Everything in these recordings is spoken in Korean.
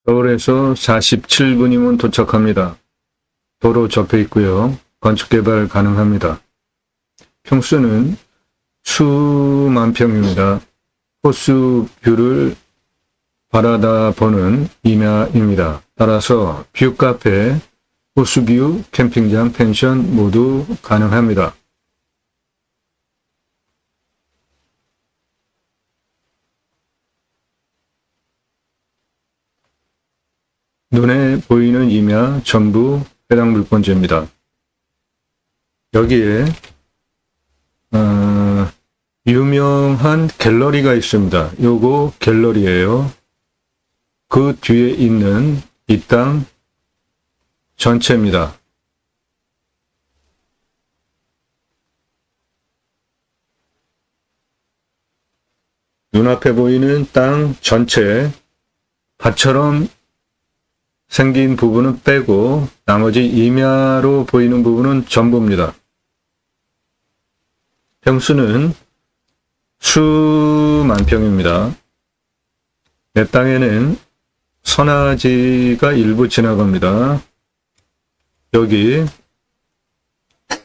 서울에서 47분이면 도착합니다. 도로 접해 있고요. 건축개발 가능합니다. 평수는 수만 평입니다. 호수 뷰를 바라다 보는 임야입니다. 따라서 뷰카페, 호수뷰, 캠핑장, 펜션 모두 가능합니다. 눈에 보이는 임야 전부 해당 물권지입니다. 여기에 유명한 갤러리가 있습니다. 요거 갤러리예요. 그 뒤에 있는 이 땅 전체입니다. 눈앞에 보이는 땅 전체, 밭처럼 생긴 부분은 빼고 나머지 임야로 보이는 부분은 전부입니다. 평수는 수만 평입니다. 내 땅에는 선화지가 일부 지나갑니다. 여기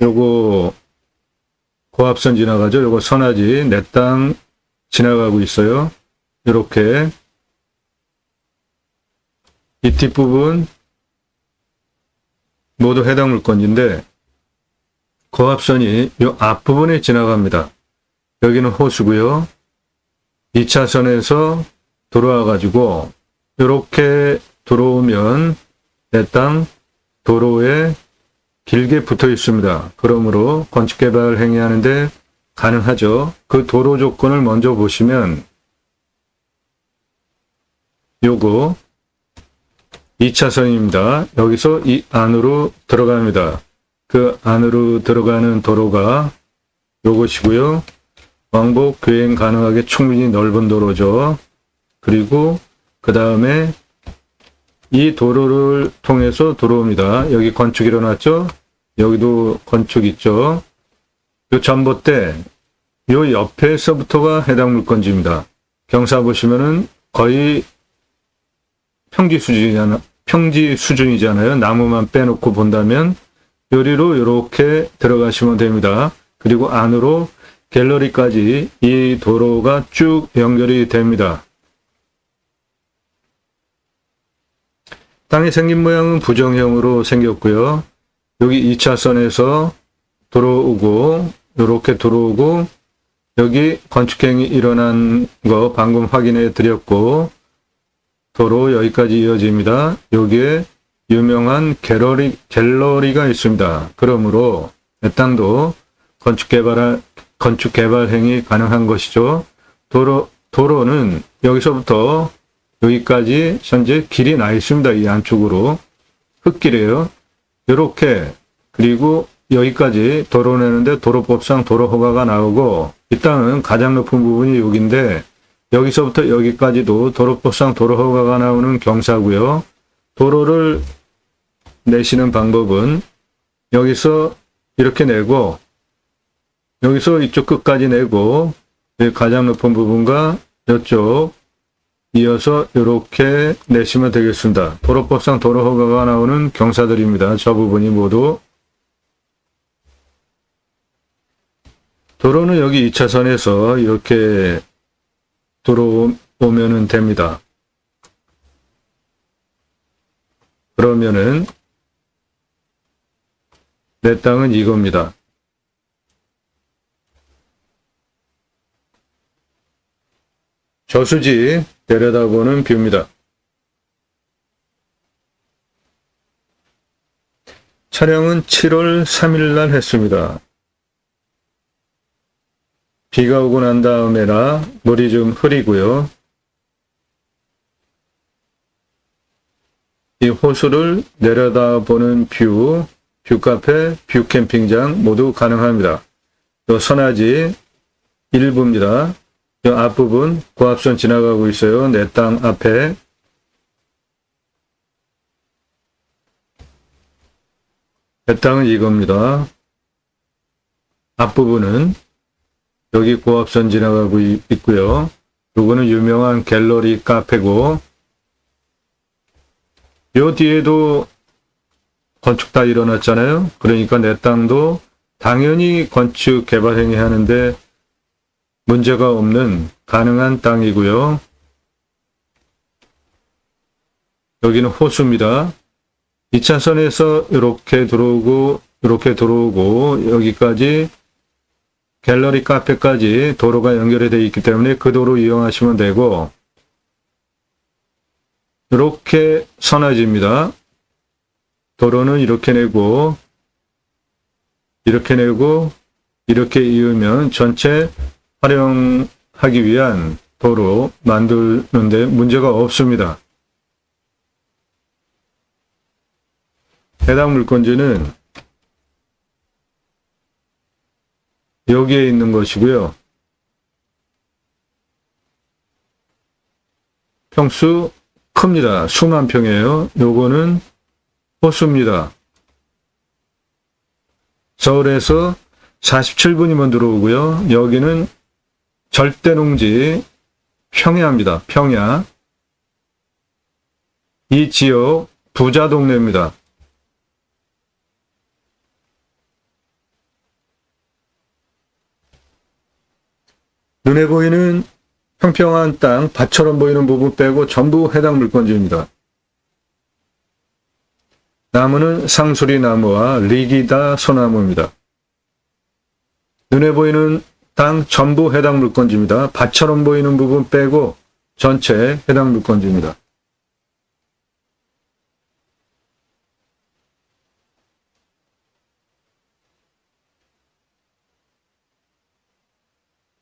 요거 고압선 지나가죠. 요거 선화지 내 땅 지나가고 있어요. 이렇게 이 뒷부분 모두 해당 물건지인데 고압선이 이 앞부분에 지나갑니다. 여기는 호수고요. 2차선에서 들어와 가지고 이렇게 들어오면 내 땅 도로에 길게 붙어 있습니다. 그러므로 건축개발 행위하는데 가능하죠. 그 도로 조건을 먼저 보시면 요거 2차선입니다. 여기서 이 안으로 들어갑니다. 그 안으로 들어가는 도로가 요것이고요. 왕복 교행 가능하게 충분히 넓은 도로죠. 그리고 그 다음에 이 도로를 통해서 들어옵니다. 여기 건축 일어났죠? 여기도 건축 있죠? 요 전봇대, 요 옆에서부터가 해당 물건지입니다. 경사 보시면은 거의 평지 수준이잖아요. 나무만 빼놓고 본다면 요리로 이렇게 들어가시면 됩니다. 그리고 안으로 갤러리까지 이 도로가 쭉 연결이 됩니다. 땅이 생긴 모양은 부정형으로 생겼고요. 여기 2차선에서 들어오고 이렇게 들어오고 여기 건축행위 일어난 거 방금 확인해 드렸고 도로 여기까지 이어집니다. 여기에 유명한 갤러리가 있습니다. 그러므로 이 땅도 건축개발 행위 가능한 것이죠. 도로는 여기서부터 여기까지 현재 길이 나 있습니다. 이 안쪽으로 흙길이에요. 이렇게 그리고 여기까지 도로 내는데 도로법상 도로 허가가 나오고 이 땅은 가장 높은 부분이 여기인데 여기서부터 여기까지도 도로법상 도로 허가가 나오는 경사고요. 도로를 내시는 방법은 여기서 이렇게 내고 여기서 이쪽 끝까지 내고 가장 높은 부분과 이쪽 이어서 이렇게 내시면 되겠습니다. 도로법상 도로 허가가 나오는 경사들입니다. 저 부분이 모두. 도로는 여기 2차선에서 이렇게 들어오면 됩니다. 그러면은 내 땅은 이겁니다. 저수지 내려다보는 뷰입니다. 촬영은 7월 3일 날 했습니다. 비가 오고 난 다음에라 물이 좀 흐리고요. 이 호수를 내려다보는 뷰카페, 뷰캠핑장 모두 가능합니다. 또 선화지 일부입니다. 이 앞부분 고압선 지나가고 있어요. 내 땅 앞에. 내 땅은 이겁니다. 앞부분은 여기 고압선 지나가고 있고요. 요거는 유명한 갤러리 카페고 요 뒤에도 건축 다 일어났잖아요. 그러니까 내 땅도 당연히 건축 개발 행위 하는데 문제가 없는 가능한 땅이고요. 여기는 호수입니다. 2차선에서 이렇게 들어오고 이렇게 들어오고 여기까지 갤러리 카페까지 도로가 연결이 되어 있기 때문에 그 도로 이용하시면 되고, 이렇게 선화지입니다. 도로는 이렇게 내고 이렇게 내고 이렇게 이으면 전체 활용하기 위한 도로 만드는데 문제가 없습니다. 해당 물건지는 여기에 있는 것이고요. 평수 큽니다. 수만 평이에요. 요거는 호수입니다. 서울에서 47분이면 들어오고요. 여기는 절대농지 평야입니다. 평야. 이 지역 부자 동네입니다. 눈에 보이는 평평한 땅, 밭처럼 보이는 부분 빼고 전부 해당 물건지입니다. 나무는 상수리 나무와 리기다 소나무입니다. 눈에 보이는 땅 전부 해당 물건지입니다. 밭처럼 보이는 부분 빼고 전체 해당 물건지입니다.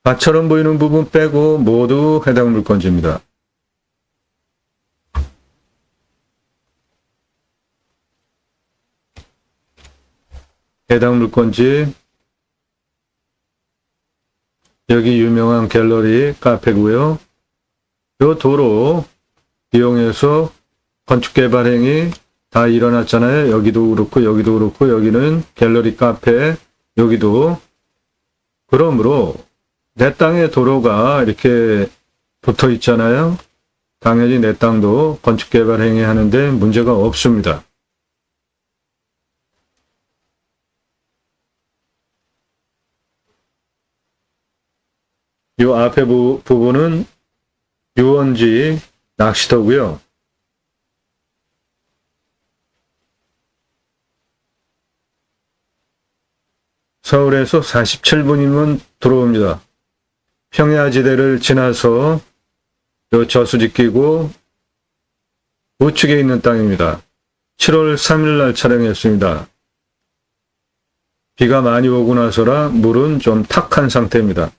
밭처럼 보이는 부분 빼고 모두 해당 물건지입니다. 해당 물건지, 여기 유명한 갤러리 카페고요. 이 도로 이용해서 건축개발 행위 다 일어났잖아요. 여기도 그렇고 여기도 그렇고 여기는 갤러리 카페, 여기도. 그러므로 내 땅에 도로가 이렇게 붙어 있잖아요. 당연히 내 땅도 건축개발 행위 하는데 문제가 없습니다. 이 앞에 부분은 유원지 낚시터고요. 서울에서 47분이면 들어옵니다. 평야지대를 지나서 요 저수지 끼고 우측에 있는 땅입니다. 7월 3일 날 촬영했습니다. 비가 많이 오고 나서라 물은 좀 탁한 상태입니다.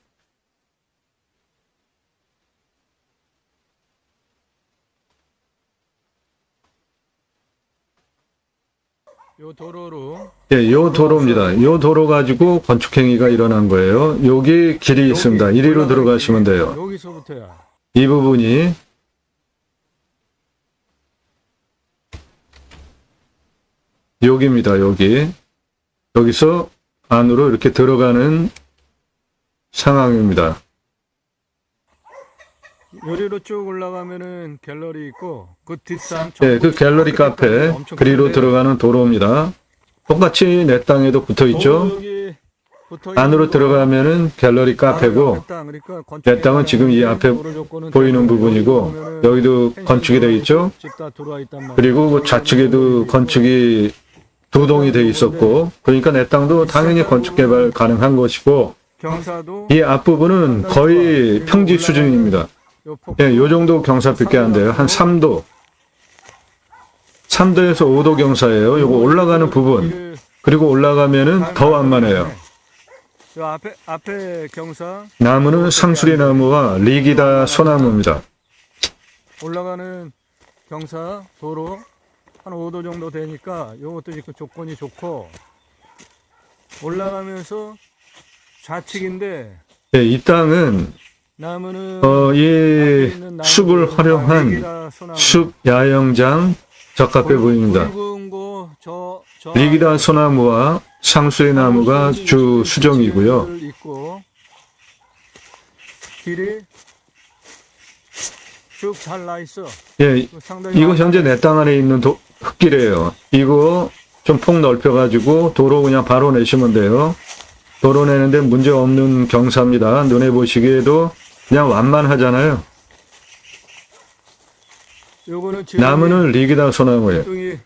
요 도로로 예, 요 도로입니다. 요 도로 가지고 건축행위가 일어난 거예요. 여기 길이 있습니다. 이리로 들어가시면 돼요. 여기서부터야. 이 부분이 여기입니다. 여기. 여기서 안으로 이렇게 들어가는 상황입니다. 요리로 쭉 올라가면은 갤러리 있고 그 뒷산 예, 그 갤러리 카페 그리로 들어가는 도로입니다. 똑같이 내 땅에도 붙어 있죠. 안으로 들어가면은 갤러리 카페고 내 땅은 지금 이 앞에 보이는 부분이고 여기도 건축이 되어 있죠. 그리고 그 좌측에도 건축이 두 동이 되어 있었고 그러니까 내 땅도 당연히 건축 개발 가능한 것이고 이 앞부분은 거의 평지 수준입니다. 예, 요 정도 경사밖에 안 돼요. 한 3도. 3도에서 5도 경사예요. 요거 올라가는 부분. 그리고 올라가면은 더 완만해요. 요 앞에 경사. 나무는 상수리 나무와 리기다 소나무입니다. 올라가는 경사 도로 한 5도 정도 되니까 요것도 지금 조건이 좋고 올라가면서 좌측인데 예, 이 땅은 나무는 이 숲을 활용한 숲 야영장 적합해 보입니다. 리기다 소나무와 상수리 나무가 주 수종이고요. 길이 쭉 잘 나 있어. 예, 상당히 이거 현재 내 땅 안에 있는 흙길이에요. 이거 좀 폭 넓혀가지고 도로 그냥 바로 내시면 돼요. 도로 내는데 문제 없는 경사입니다. 눈에 보시기에도 그냥 완만하잖아요. 요거는 지금 나무는 리기다 소나무예요. 뚱이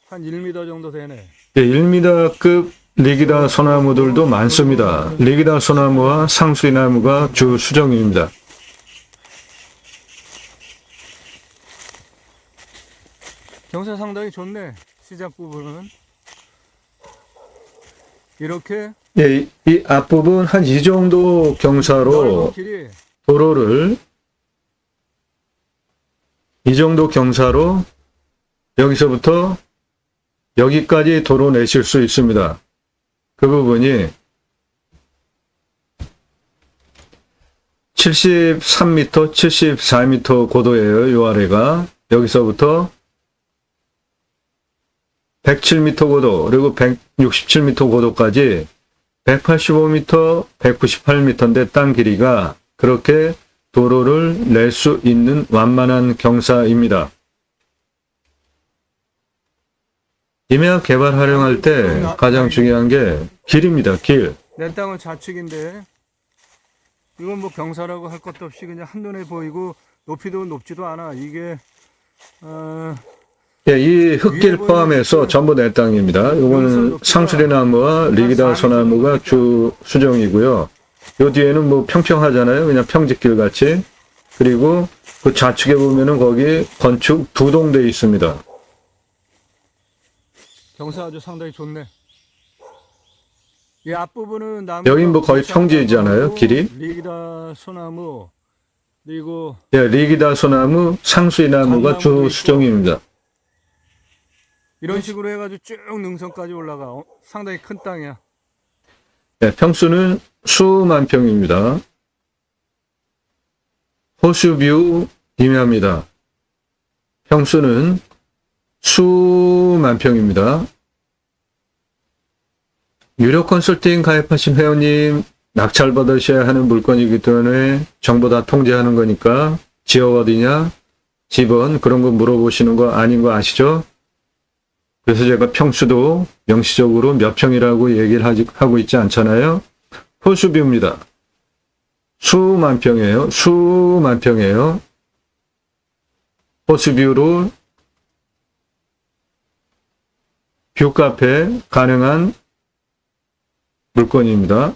한 1m 정도 되네. 예, 1m급 리기다 소나무들도 많습니다. 리기다 소나무와 상수리나무가 주 수종입니다. 경사 상당히 좋네. 시작 부분은 이렇게 예, 이 앞부분 한 이 정도 경사로 넓은 길이 도로를 이 정도 경사로 여기서부터 여기까지 도로 내실 수 있습니다. 그 부분이 73m, 74m 고도예요. 요 아래가. 여기서부터 107m 고도, 그리고 167m 고도까지 185m, 198m인데 땅 길이가 그렇게 도로를 낼 수 있는 완만한 경사입니다. 임야 개발 활용할 때 가장 중요한 게 길입니다. 길. 내 땅은 좌측인데 이건 뭐 경사라고 할 것도 없이 그냥 한눈에 보이고 높이도 높지도 않아. 이게 예, 이 흙길 포함해서 전부 내 땅입니다. 이거는 상수리나무와 리기다 소나무가 주 수종이고요. 요 뒤에는 뭐 평평하잖아요. 그냥 평지길 같이. 그리고 그 좌측에 보면은 거기 건축 두 동돼 있습니다. 경사 아주 상당히 좋네. 이 앞부분은 나무 여긴 뭐 거의 평지이잖아요, 길이. 리기다 소나무 그리고 예, 리기다 소나무, 상수리나무가 주 수종입니다. 이런 식으로 해가지고 쭉 능선까지 올라가. 상당히 큰 땅이야. 예, 평수는 수만 평입니다. 호수뷰 임야입니다. 평수는 수만 평입니다. 유료 컨설팅 가입하신 회원님 낙찰 받으셔야 하는 물건이기 때문에 정보 다 통제하는 거니까 지역 어디냐, 집은 그런 거 물어보시는 거 아닌 거 아시죠? 그래서 제가 평수도 명시적으로 몇 평이라고 얘기를 하고 있지 않잖아요. 호수뷰입니다. 수만 평이에요. 수만 평이에요. 호수뷰로 뷰카페 가능한 물건입니다.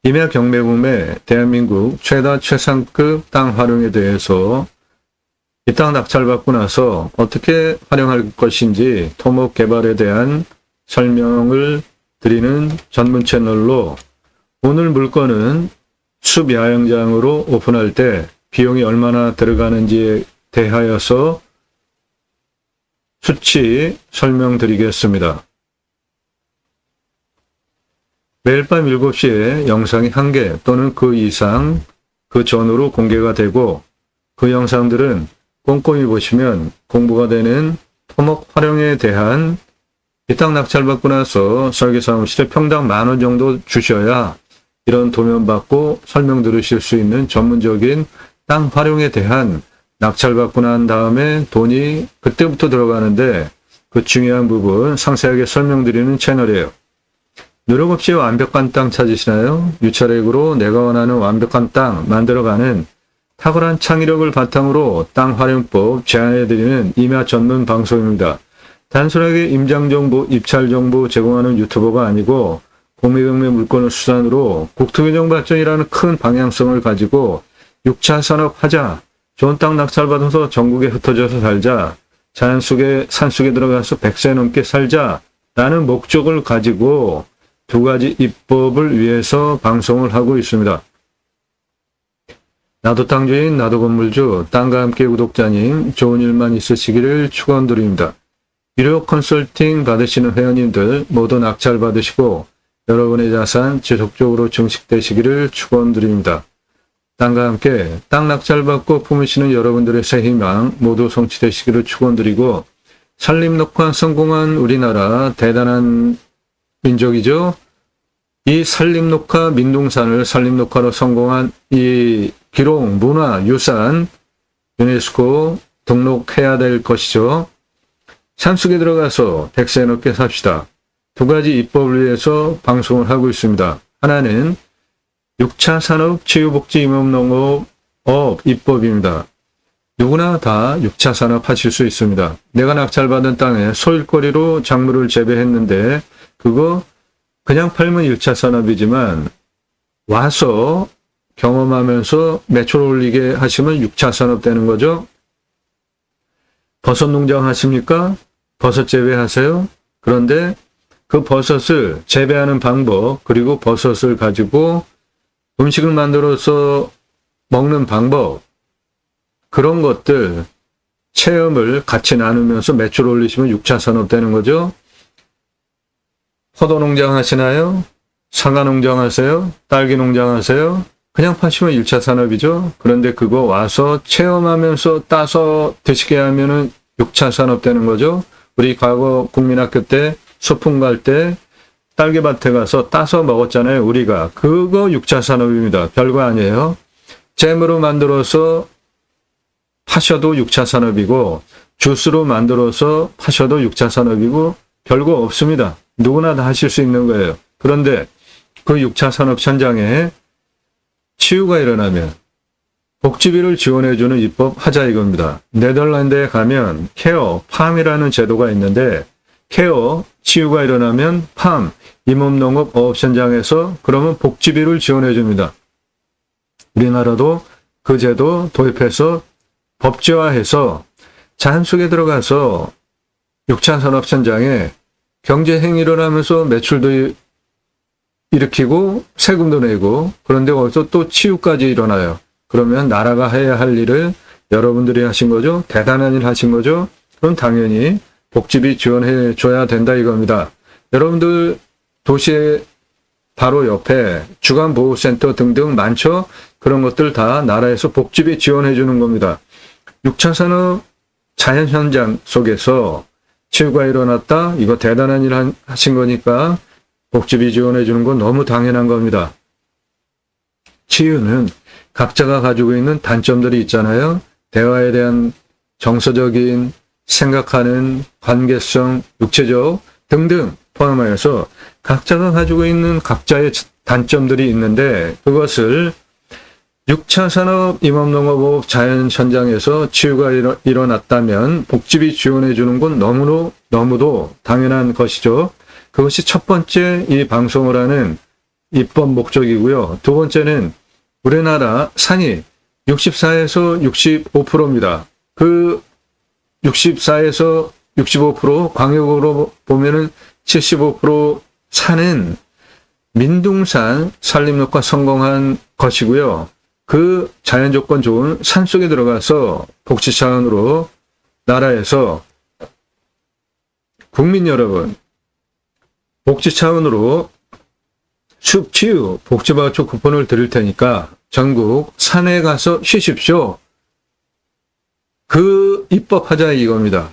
임야 경매붐에 대한민국 최다 최상급 땅 활용에 대해서 이 땅 낙찰받고 나서 어떻게 활용할 것인지 토목 개발에 대한 설명을 드리는 전문 채널로 오늘 물건은 숲 야영장으로 오픈할 때 비용이 얼마나 들어가는지에 대하여서 수치 설명드리겠습니다. 매일 밤 7시에 영상이 1개 또는 그 이상 그 전후로 공개가 되고 그 영상들은 꼼꼼히 보시면 공부가 되는 토목 활용에 대한 이 땅 낙찰받고 나서 설계사무실에 평당 10,000원 정도 주셔야 이런 도면 받고 설명 들으실 수 있는 전문적인 땅 활용에 대한 낙찰받고 난 다음에 돈이 그때부터 들어가는데 그 중요한 부분 상세하게 설명드리는 채널이에요. 노력 없이 완벽한 땅 찾으시나요? 유찰액으로 내가 원하는 완벽한 땅 만들어가는 탁월한 창의력을 바탕으로 땅 활용법 제안해드리는 임야 전문 방송입니다. 단순하게 임장정보, 입찰정보 제공하는 유튜버가 아니고 공매경매 물건을 수단으로 국토균형 발전이라는 큰 방향성을 가지고 6차 산업 하자, 좋은 땅 낙찰받아서 전국에 흩어져서 살자, 자연 속에 산속에 들어가서 100세 넘게 살자 라는 목적을 가지고 두 가지 입법을 위해서 방송을 하고 있습니다. 나도 땅주인, 나도 건물주, 땅과 함께 구독자님 좋은 일만 있으시기를 축원드립니다. 유료 컨설팅 받으시는 회원님들 모두 낙찰 받으시고 여러분의 자산 지속적으로 증식되시기를 축원드립니다. 땅과 함께 땅 낙찰 받고 품으시는 여러분들의 새 희망 모두 성취되시기를 축원드리고 산림 녹화 성공한 우리나라 대단한 민족이죠. 이 산림녹화 민둥산을 산림녹화로 성공한 이 기록 문화유산 유네스코 등록해야 될 것이죠. 산속에 들어가서 백세 넘게 삽시다. 두 가지 입법을 위해서 방송을 하고 있습니다. 하나는 6차 산업 치유복지 임업농업 입법입니다. 누구나 다 6차 산업 하실 수 있습니다. 내가 낙찰받은 땅에 소일거리로 작물을 재배했는데 그거 그냥 팔면 1차 산업이지만 와서 경험하면서 매출 올리게 하시면 6차 산업 되는 거죠. 버섯 농장 하십니까? 버섯 재배하세요? 그런데 그 버섯을 재배하는 방법, 그리고 버섯을 가지고 음식을 만들어서 먹는 방법, 그런 것들 체험을 같이 나누면서 매출 올리시면 6차 산업 되는 거죠. 포도 농장 하시나요? 사과 농장 하세요? 딸기 농장 하세요? 그냥 파시면 1차 산업이죠. 그런데 그거 와서 체험하면서 따서 드시게 하면은 6차 산업 되는 거죠. 우리 과거 국민학교 때 소풍 갈 때 딸기밭에 가서 따서 먹었잖아요. 우리가. 그거 6차 산업입니다. 별거 아니에요. 잼으로 만들어서 파셔도 6차 산업이고 주스로 만들어서 파셔도 6차 산업이고 별거 없습니다. 누구나 다 하실 수 있는 거예요. 그런데 그 6차 산업 현장에 치유가 일어나면 복지비를 지원해주는 입법 하자 이겁니다. 네덜란드에 가면 케어, 팜이라는 제도가 있는데 케어, 치유가 일어나면 팜, 임업농업 어업 현장에서 그러면 복지비를 지원해줍니다. 우리나라도 그 제도 도입해서 법제화해서 자연 속에 들어가서 6차 산업 현장에 경제행위 일어나면서 매출도 일으키고 세금도 내고 그런데 거기서 또 치유까지 일어나요. 그러면 나라가 해야 할 일을 여러분들이 하신 거죠. 대단한 일 하신 거죠. 그럼 당연히 복지비 지원해 줘야 된다 이겁니다. 여러분들 도시의 바로 옆에 주간보호센터 등등 많죠. 그런 것들 다 나라에서 복지비 지원해 주는 겁니다. 6차 산업 자연 현장 속에서 치유가 일어났다. 이거 대단한 일 하신 거니까 복지비 지원해 주는 건 너무 당연한 겁니다. 치유는 각자가 가지고 있는 단점들이 있잖아요. 대화에 대한 정서적인 생각하는 관계성, 육체적 등등 포함하여서 각자가 가지고 있는 각자의 단점들이 있는데 그것을 6차 산업 임업농업업 자연 현장에서 치유가 일어났다면 복지비 지원해 주는 건 너무도 당연한 것이죠. 그것이 첫 번째 이 방송을 하는 입법 목적이고요. 두 번째는 우리나라 산이 64에서 65%입니다. 그 64에서 65% 광역으로 보면은 75% 산은 민둥산 산림녹화 성공한 것이고요. 그 자연 조건 좋은 산 속에 들어가서 복지 차원으로 나라에서 국민 여러분 복지 차원으로 숲치유 복지바우처 쿠폰을 드릴 테니까 전국 산에 가서 쉬십시오. 그 입법하자 이겁니다.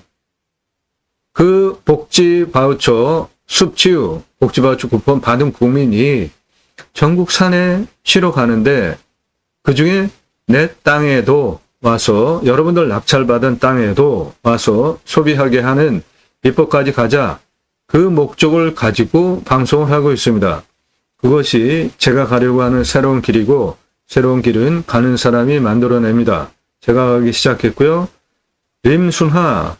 그 복지바우처 숲치유 복지바우처 쿠폰 받은 국민이 전국 산에 쉬러 가는데 그중에 내 땅에도 와서 여러분들 낙찰받은 땅에도 와서 소비하게 하는 입법까지 가자. 그 목적을 가지고 방송을 하고 있습니다. 그것이 제가 가려고 하는 새로운 길이고 새로운 길은 가는 사람이 만들어냅니다. 제가 가기 시작했고요. 림순하,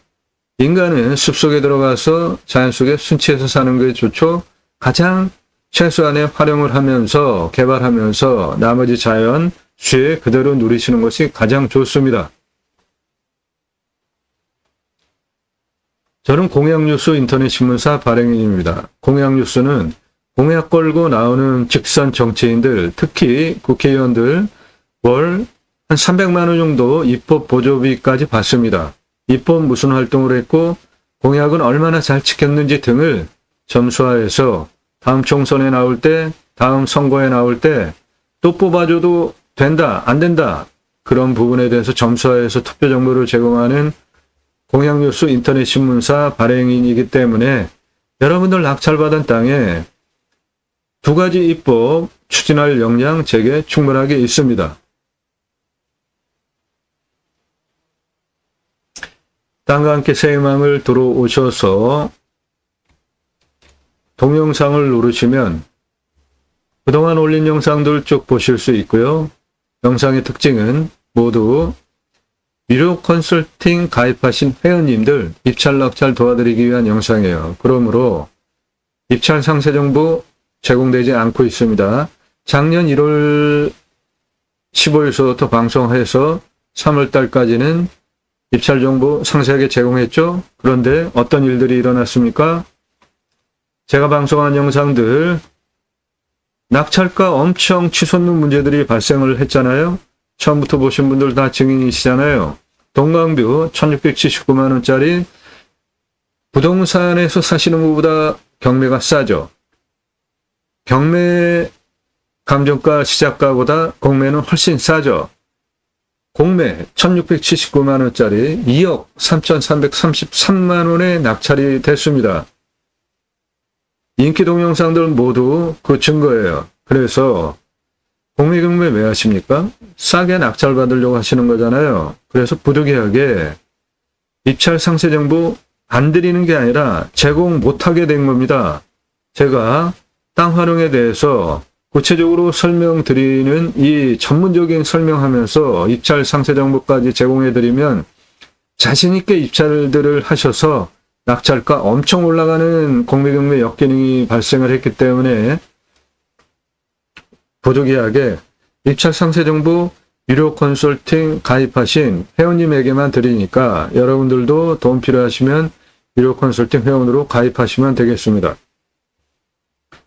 인간은 숲속에 들어가서 자연 속에 순치해서 사는 게 좋죠. 가장 최소한의 활용을 하면서 개발하면서 나머지 자연, 수에 그대로 누리시는 것이 가장 좋습니다. 저는 공약뉴스 인터넷 신문사 발행인입니다. 공약뉴스는 공약 걸고 나오는 직선 정치인들, 특히 국회의원들 월 한 300만 원 정도 입법 보조비까지 받습니다. 입법 무슨 활동을 했고 공약은 얼마나 잘 지켰는지 등을 점수화해서 다음 총선에 나올 때, 다음 선거에 나올 때 또 뽑아줘도 된다, 안 된다 그런 부분에 대해서 점수화해서 투표 정보를 제공하는 공약뉴스 인터넷 신문사 발행인이기 때문에 여러분들 낙찰받은 땅에 두 가지 입법 추진할 역량 제게 충분하게 있습니다. 땅과 함께 새 희망을 들어오셔서 동영상을 누르시면 그동안 올린 영상들 쭉 보실 수 있고요. 영상의 특징은 모두 유료 컨설팅 가입하신 회원님들 입찰 낙찰 도와드리기 위한 영상이에요. 그러므로 입찰 상세 정보 제공되지 않고 있습니다. 작년 1월 15일서부터 방송해서 3월 달까지는 입찰 정보 상세하게 제공했죠. 그런데 어떤 일들이 일어났습니까? 제가 방송한 영상들 낙찰가 엄청 치솟는 문제들이 발생을 했잖아요. 처음부터 보신 분들 다 증인이시잖아요. 동강뷰 1679만 원짜리 부동산에서 사시는 것보다 경매가 싸죠. 경매 감정가 시작가보다 공매는 훨씬 싸죠. 공매 1679만 원짜리 2억 3333만 원에 낙찰이 됐습니다. 인기 동영상들 모두 그 증거예요. 그래서 공매 경매 왜 하십니까? 싸게 낙찰 받으려고 하시는 거잖아요. 그래서 부득이하게 입찰 상세 정보 안 드리는 게 아니라 제공 못하게 된 겁니다. 제가 땅 활용에 대해서 구체적으로 설명드리는 이 전문적인 설명하면서 입찰 상세 정보까지 제공해드리면 자신있게 입찰들을 하셔서 낙찰가 엄청 올라가는 공매경매 역기능이 발생을 했기 때문에 부득이하게 입찰 상세 정보 유료 컨설팅 가입하신 회원님에게만 드리니까 여러분들도 도움 필요하시면 유료 컨설팅 회원으로 가입하시면 되겠습니다.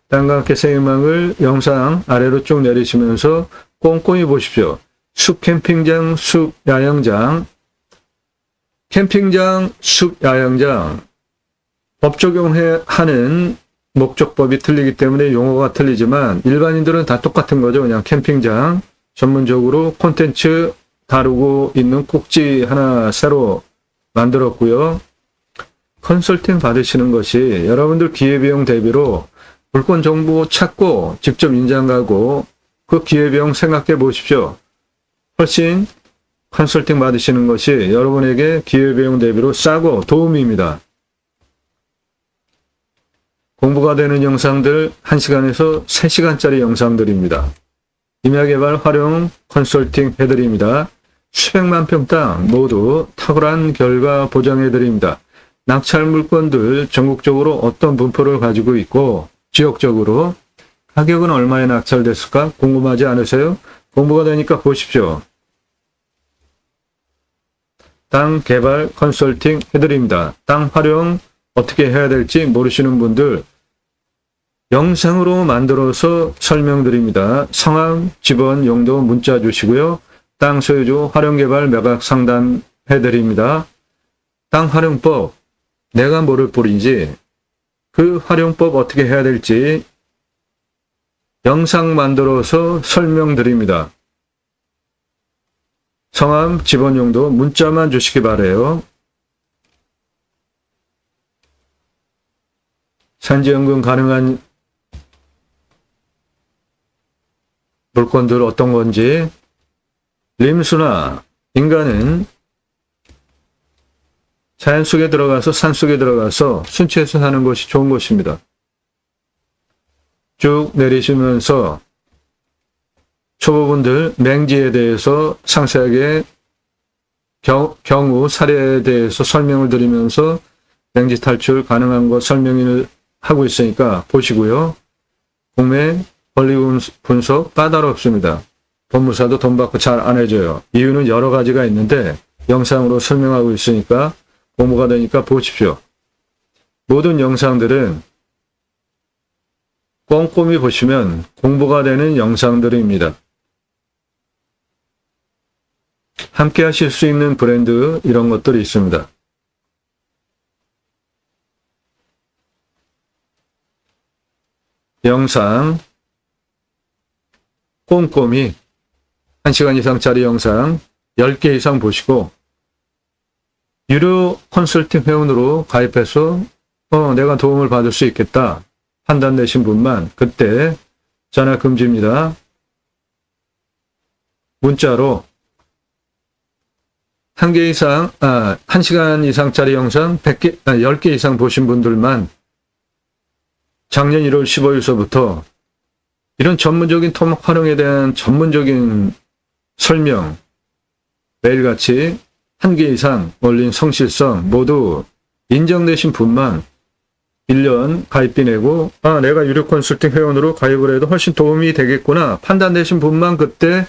땅과 함께 새 희망을 영상 아래로 쭉 내리시면서 꼼꼼히 보십시오. 숲 캠핑장, 숲 야영장, 캠핑장, 숲 야영장 법 적용하는 목적법이 틀리기 때문에 용어가 틀리지만 일반인들은 다 똑같은 거죠. 그냥 캠핑장 전문적으로 콘텐츠 다루고 있는 꼭지 하나 새로 만들었고요. 컨설팅 받으시는 것이 여러분들 기회비용 대비로 물건 정보 찾고 직접 인장 가고 그 기회비용 생각해 보십시오. 훨씬 컨설팅 받으시는 것이 여러분에게 기회비용 대비로 싸고 도움입니다. 공부가 되는 영상들 1시간에서 3시간짜리 영상들입니다. 임야개발 활용 컨설팅 해드립니다. 수백만 평 땅 모두 탁월한 결과 보장해드립니다. 낙찰 물건들 전국적으로 어떤 분포를 가지고 있고 지역적으로 가격은 얼마에 낙찰됐을까 궁금하지 않으세요? 공부가 되니까 보십시오. 땅 개발 컨설팅 해드립니다. 땅 활용 어떻게 해야 될지 모르시는 분들 영상으로 만들어서 설명드립니다. 성함, 집원, 용도 문자 주시고요. 땅 소유주 활용개발 매각 상담 해드립니다. 땅 활용법 내가 모를 뿐인지 그 활용법 어떻게 해야 될지 영상 만들어서 설명드립니다. 성함, 집원, 용도 문자만 주시기 바래요. 산지연금 가능한 물건들 어떤 건지 림수나 인간은 자연 속에 들어가서 산 속에 들어가서 순치해서 사는 것이 좋은 것입니다. 쭉 내리시면서 초보분들 맹지에 대해서 상세하게 경우 사례에 대해서 설명을 드리면서 맹지 탈출 가능한 것 설명을 하고 있으니까 보시고요. 공매 권리 분석 까다롭습니다. 법무사도 돈 받고 잘 안 해줘요. 이유는 여러 가지가 있는데 영상으로 설명하고 있으니까 공부가 되니까 보십시오. 모든 영상들은 꼼꼼히 보시면 공부가 되는 영상들입니다. 함께 하실 수 있는 브랜드 이런 것들이 있습니다. 영상 꼼꼼히 1시간 이상짜리 영상 10개 이상 보시고 유료 컨설팅 회원으로 가입해서 내가 도움을 받을 수 있겠다 판단되신 분만 그때 전화 금지입니다. 문자로 1시간 이상짜리 영상 10개 이상 보신 분들만 작년 1월 15일서부터 이런 전문적인 토목 활용에 대한 전문적인 설명 매일같이 1개 이상 올린 성실성 모두 인정되신 분만 1년 가입비 내고 내가 유료 컨설팅 회원으로 가입을 해도 훨씬 도움이 되겠구나 판단되신 분만 그때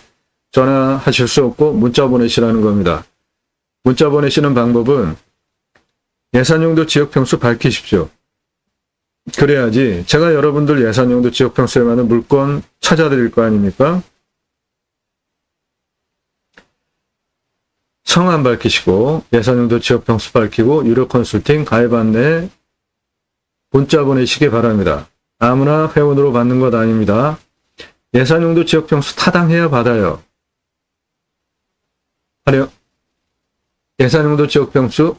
전화하실 수 없고 문자 보내시라는 겁니다. 문자 보내시는 방법은 예산용도 지역평수 밝히십시오. 그래야지 제가 여러분들 예산용도 지역평수에 맞는 물건 찾아드릴 거 아닙니까? 성함 밝히시고 예산용도 지역평수 밝히고 유료 컨설팅 가입 안내 문자 보내시기 바랍니다. 아무나 회원으로 받는 것 아닙니다. 예산용도 지역평수 타당해야 받아요. 예산용도 지역평수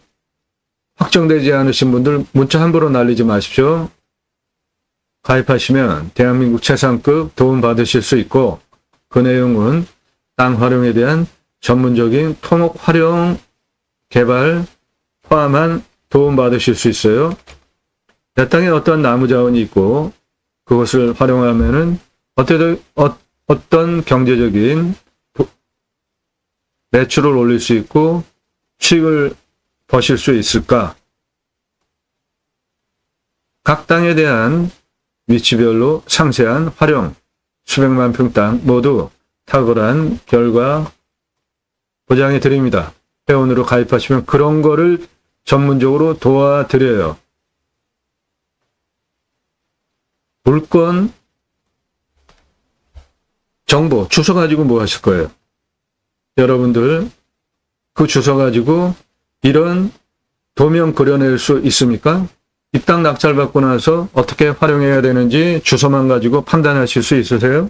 확정되지 않으신 분들 문자 함부로 날리지 마십시오. 가입하시면 대한민국 최상급 도움 받으실 수 있고 그 내용은 땅 활용에 대한 전문적인 토목 활용 개발 포함한 도움 받으실 수 있어요. 내 땅에 어떤 나무 자원이 있고 그것을 활용하면은 어떤 경제적인 매출을 올릴 수 있고 수익을 버실 수 있을까? 각 땅에 대한 위치별로 상세한 활용, 수백만 평 땅 모두 탁월한 결과 보장해 드립니다. 회원으로 가입하시면 그런 거를 전문적으로 도와드려요. 물건 정보, 주소 가지고 뭐 하실 거예요? 여러분들 그 주소 가지고 이런 도면 그려낼 수 있습니까? 이 땅 낙찰받고 나서 어떻게 활용해야 되는지 주소만 가지고 판단하실 수 있으세요?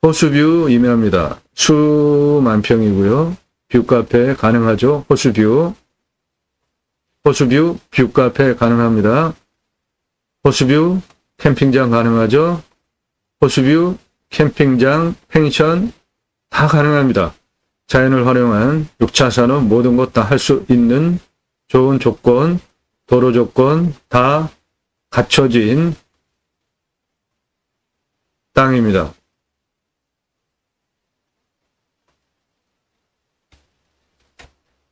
호수뷰 임야입니다. 수만 평이고요. 뷰카페 가능하죠. 호수뷰 뷰카페 가능합니다. 호수뷰 캠핑장 가능하죠. 호수뷰 캠핑장 펜션 다 가능합니다. 자연을 활용한 6차 산업 모든 것 다 할 수 있는 좋은 조건, 도로 조건 다 갖춰진 땅입니다.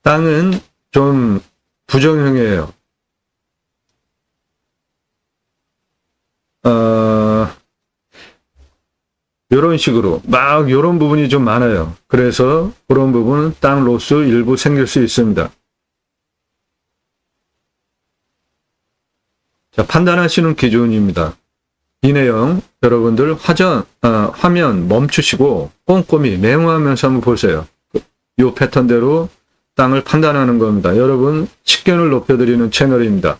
땅은 좀 부정형이에요. 이런 식으로 막 이런 부분이 좀 많아요. 그래서 그런 부분은 땅 로스 일부 생길 수 있습니다. 자, 판단하시는 기준입니다. 이 내용 여러분들 화면 멈추시고 꼼꼼히 메모하면서 한번 보세요. 이 패턴대로 땅을 판단하는 겁니다. 여러분 식견을 높여드리는 채널입니다.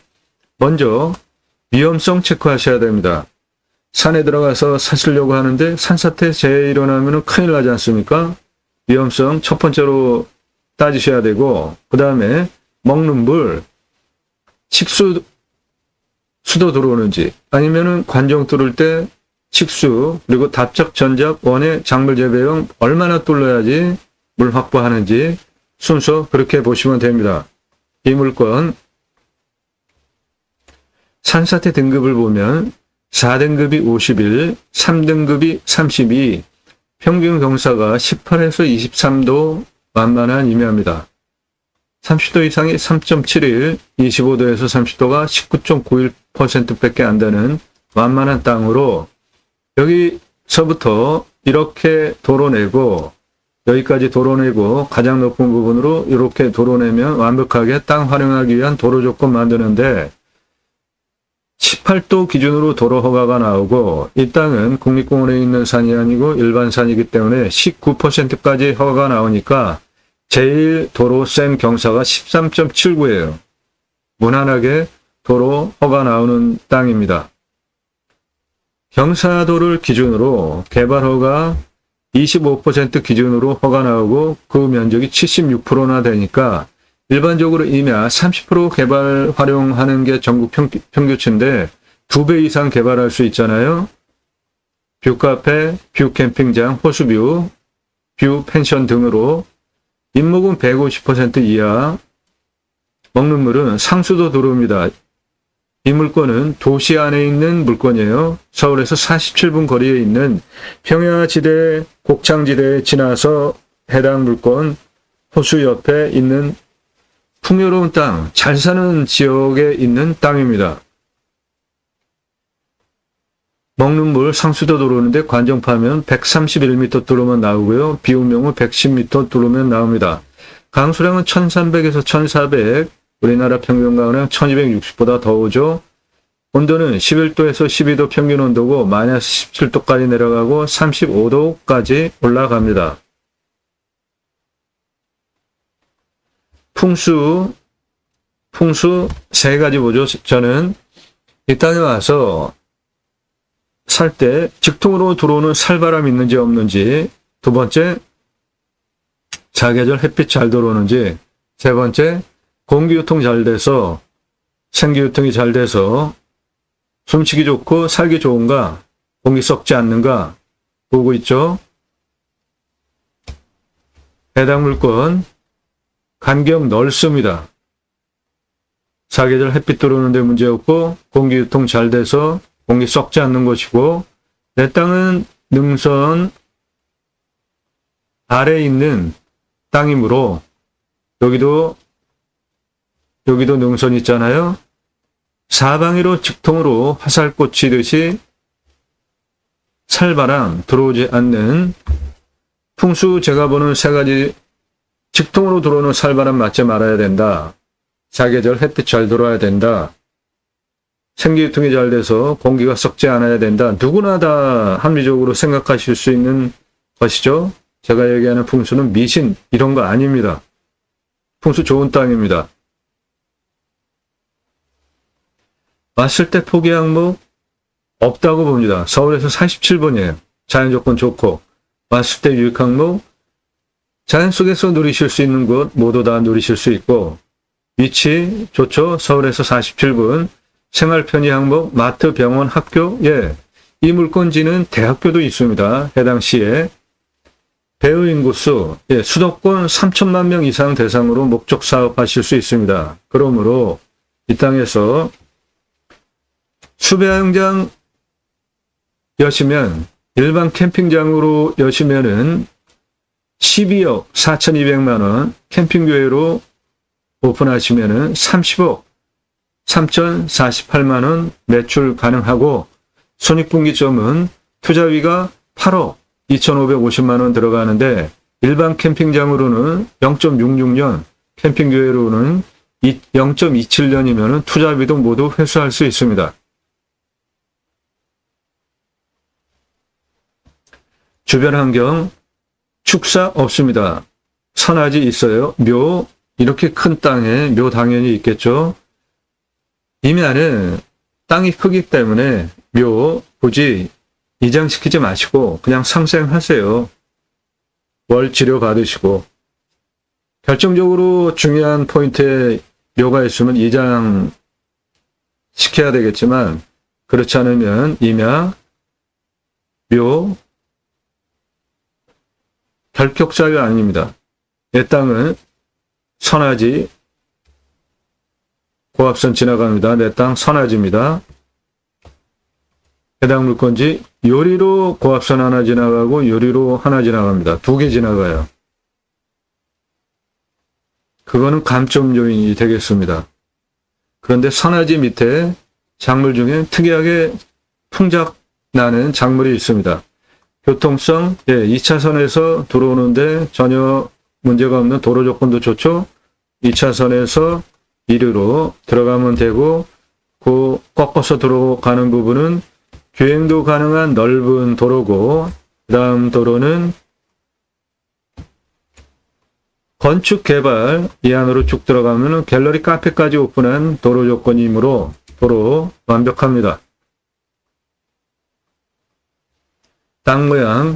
먼저 위험성 체크하셔야 됩니다. 산에 들어가서 사시려고 하는데 산사태 재해 일어나면 큰일 나지 않습니까? 위험성 첫 번째로 따지셔야 되고 그 다음에 먹는 물, 식수 수도 들어오는지 아니면은 관정 뚫을 때 식수 그리고 답적 전작 원의 작물 재배용 얼마나 뚫어야지 물 확보하는지 순서 그렇게 보시면 됩니다. 이 물건 산사태 등급을 보면 4등급이 51, 3등급이 32, 평균 경사가 18에서 23도 완만한 임야입니다. 30도 이상이 3.71, 25도에서 30도가 19.91%밖에 안 되는 완만한 땅으로 여기서부터 이렇게 도로내고 여기까지 도로내고 가장 높은 부분으로 이렇게 도로내면 완벽하게 땅 활용하기 위한 도로 조건 만드는데 18도 기준으로 도로 허가가 나오고 이 땅은 국립공원에 있는 산이 아니고 일반 산이기 때문에 19%까지 허가가 나오니까 제일 도로 센 경사가 13.79예요. 무난하게 도로 허가 나오는 땅입니다. 경사도를 기준으로 개발 허가 25% 기준으로 허가 나오고 그 면적이 76%나 되니까 일반적으로 임야 30% 개발 활용하는 게 전국 평균치인데 2배 이상 개발할 수 있잖아요. 뷰카페, 뷰캠핑장, 호수뷰, 뷰펜션 등으로 인목은 150% 이하, 먹는 물은 상수도 도로입니다. 이 물건은 도시 안에 있는 물건이에요. 서울에서 47분 거리에 있는 평야지대, 곡창지대에 지나서 해당 물건 호수 옆에 있는 풍요로운 땅, 잘 사는 지역에 있는 땅입니다. 먹는 물 상수도 도로인데 관정파면 131m 도로만 나오고요. 비운명은 110m 도로면 나옵니다. 강수량은 1300에서 1400, 우리나라 평균 강우량 1260보다 더 오죠. 온도는 11도에서 12도 평균 온도고 마이너스 17도까지 내려가고 35도까지 올라갑니다. 풍수 세 가지 보죠. 저는 이 땅에 와서 살 때 직통으로 들어오는 살바람이 있는지 없는지, 두 번째 사계절 햇빛 잘 들어오는지, 세 번째 공기유통 잘 돼서 생기유통이 잘 돼서 숨쉬기 좋고 살기 좋은가, 공기 썩지 않는가 보고 있죠. 해당 물건 간격 넓습니다. 사계절 햇빛 들어오는데 문제없고 공기유통 잘 돼서 공기 썩지 않는 것이고, 내 땅은 능선 아래에 있는 땅이므로 여기도 능선 있잖아요. 사방으로 직통으로 화살 꽂히듯이 살바람 들어오지 않는 풍수, 제가 보는 세 가지 직통으로 들어오는 살바람 맞지 말아야 된다. 사계절 햇빛 잘 들어와야 된다. 생기유통이 잘 돼서 공기가 썩지 않아야 된다. 누구나 다 합리적으로 생각하실 수 있는 것이죠. 제가 얘기하는 풍수는 미신 이런 거 아닙니다. 풍수 좋은 땅입니다. 왔을 때 포기 항목 없다고 봅니다. 서울에서 47번이에요. 자연조건 좋고 왔을 때 유익 항목, 자연 속에서 누리실 수 있는 곳 모두 다 누리실 수 있고, 위치 좋죠. 서울에서 47분. 생활 편의 항목, 마트, 병원, 학교, 이 물건지는 대학교도 있습니다. 해당 시에. 배우 인구수, 수도권 3천만 명 이상 대상으로 목적 사업하실 수 있습니다. 그러므로 이 땅에서 수배양장 여시면, 일반 캠핑장으로 여시면은 12억 4,200만 원, 캠핑교회로 오픈하시면은 30억 3,048만 원 매출 가능하고, 손익분기점은 투자비가 8억 2,550만 원 들어가는데, 일반 캠핑장으로는 0.66년, 캠핑교회로는 0.27년이면 투자비도 모두 회수할 수 있습니다. 주변 환경 축사 없습니다. 선화지 있어요. 묘, 이렇게 큰 땅에 묘 당연히 있겠죠. 임야는 땅이 크기 때문에 묘 굳이 이장시키지 마시고 그냥 상생하세요. 월 치료 받으시고. 결정적으로 중요한 포인트에 묘가 있으면 이장 시켜야 되겠지만, 그렇지 않으면 임야, 묘, 결격사유 아닙니다. 내 땅은 선화지, 고압선 지나갑니다. 내 땅 선화지입니다. 해당 물건지 요리로 고압선 하나 지나가고 요리로 하나 지나갑니다. 2개 지나가요. 그거는 감점 요인이 되겠습니다. 그런데 선화지 밑에 작물 중에 특이하게 풍작 나는 작물이 있습니다. 교통성, 2차선에서 들어오는데 전혀 문제가 없는 도로 조건도 좋죠. 2차선에서 1루로 들어가면 되고, 그 꺾어서 들어가는 부분은 주행도 가능한 넓은 도로고, 그 다음 도로는 건축 개발, 이 안으로 쭉 들어가면 갤러리 카페까지 오픈한 도로 조건이므로 도로 완벽합니다. 땅 모양,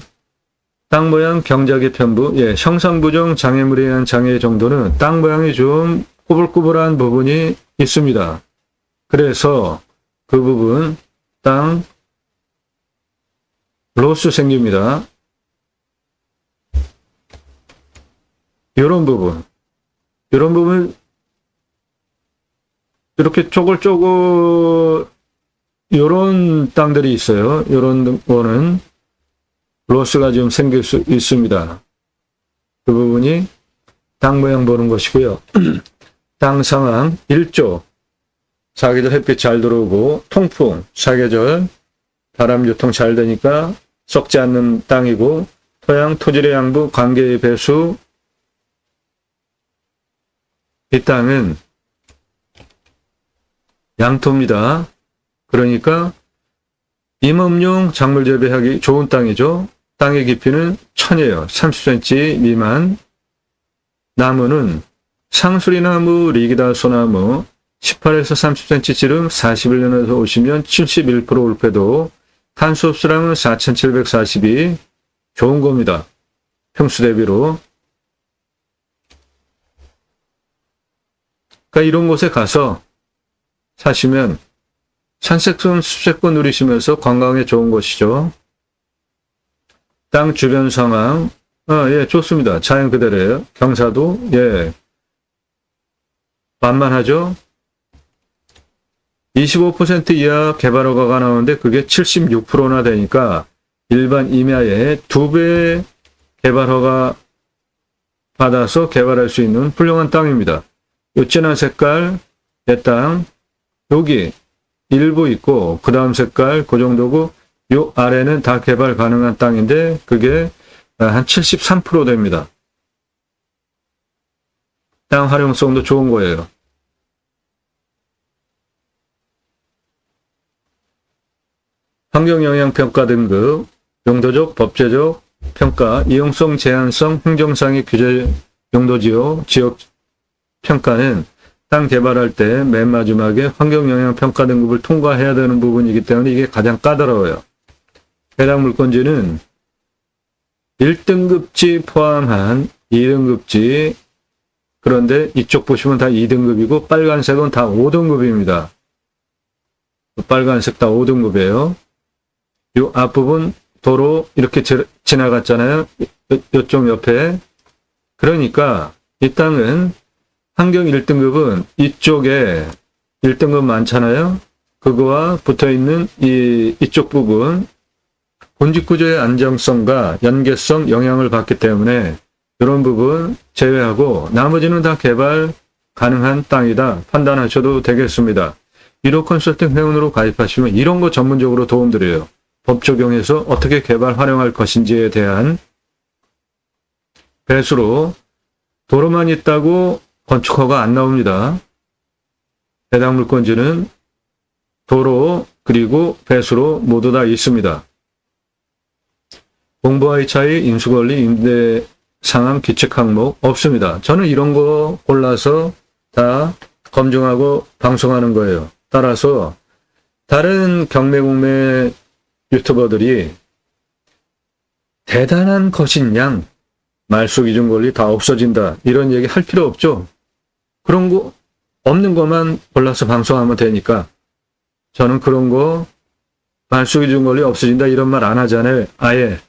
땅 모양 경작의 편부, 예, 형상부정 장애물에 의한 장애 정도는 땅 모양이 좀 꼬불꼬불한 부분이 있습니다. 그래서 그 부분 땅 로스 생깁니다. 이런 부분 이렇게 쪼글쪼글 이런 땅들이 있어요. 이런 거는 로스가 좀 생길 수 있습니다. 그 부분이 땅 모양 보는 것이고요. 땅 상황 일조, 사계절 햇빛 잘 들어오고 통풍, 사계절 바람 유통 잘 되니까 썩지 않는 땅이고, 토양 토질의 양부 관계의 배수, 이 땅은 양토입니다. 그러니까 임업용 작물 재배하기 좋은 땅이죠. 땅의 깊이는 1000이에요. 30cm 미만. 나무는 상수리나무, 리기다 소나무 18에서 30cm 지름 41년에서 50년 71% 올패도, 탄소 흡수량은 4742, 좋은 겁니다. 평수 대비로. 그러니까 이런 곳에 가서 사시면 산책권, 숲세권 누리시면서 관광에 좋은 곳이죠. 땅 주변 상황, 예, 좋습니다. 자연 그대로예요. 경사도, 예, 만만하죠. 25% 이하 개발허가가 나오는데 그게 76%나 되니까 일반 임야의 2배 개발허가 받아서 개발할 수 있는 훌륭한 땅입니다. 요 진한 색깔 내 땅, 여기 일부 있고 그 다음 색깔 그 정도고, 요 아래는 다 개발 가능한 땅인데 그게 한 73% 됩니다. 땅 활용성도 좋은 거예요. 환경영향평가 등급, 용도적, 법제적 평가, 이용성, 제한성, 행정상의 규제 용도지역, 지역 평가는 땅 개발할 때 맨 마지막에 환경영향평가 등급을 통과해야 되는 부분이기 때문에 이게 가장 까다로워요. 해당 물건지는 1등급지 포함한 2등급지, 그런데 이쪽 보시면 다 2등급이고 빨간색은 다 5등급입니다. 빨간색 다 5등급이에요. 이 앞부분 도로 이렇게 지나갔잖아요. 이쪽 옆에. 그러니까 이 땅은 환경 1등급은 이쪽에 1등급 많잖아요. 그거와 붙어있는 이쪽 부분, 본직구조의 안정성과 연계성 영향을 받기 때문에 이런 부분 제외하고 나머지는 다 개발 가능한 땅이다 판단하셔도 되겠습니다. 1호 컨설팅 회원으로 가입하시면 이런 거 전문적으로 도움드려요. 법 적용해서 어떻게 개발 활용할 것인지에 대한 배수로. 도로만 있다고 건축허가 안 나옵니다. 해당 물건지는 도로 그리고 배수로 모두 다 있습니다. 공부와의 차이, 인수권리, 임대 상황, 규칙 항목 없습니다. 저는 이런 거 골라서 다 검증하고 방송하는 거예요. 따라서 다른 경매공매 유튜버들이 대단한 것인 양, 말소 기준 권리 다 없어진다 이런 얘기 할 필요 없죠. 그런 거 없는 것만 골라서 방송하면 되니까. 저는 그런 거 말소 기준 권리 없어진다 이런 말 안 하잖아요. 아예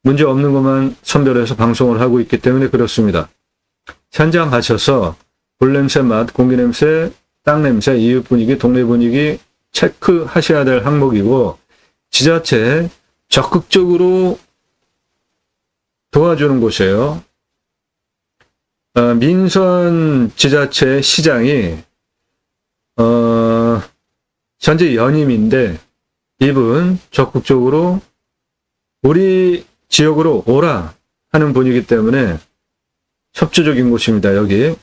문제 없는 것만 선별해서 방송을 하고 있기 때문에 그렇습니다. 현장 가셔서 불냄새, 맛, 공기 냄새, 땅 냄새, 이웃 분위기, 동네 분위기 체크하셔야 될 항목이고, 지자체 적극적으로 도와주는 곳이에요. 민선 지자체 시장이 현재 연임인데 이분 적극적으로 우리 지역으로 오라 하는 분이기 때문에 협조적인 곳입니다. 여기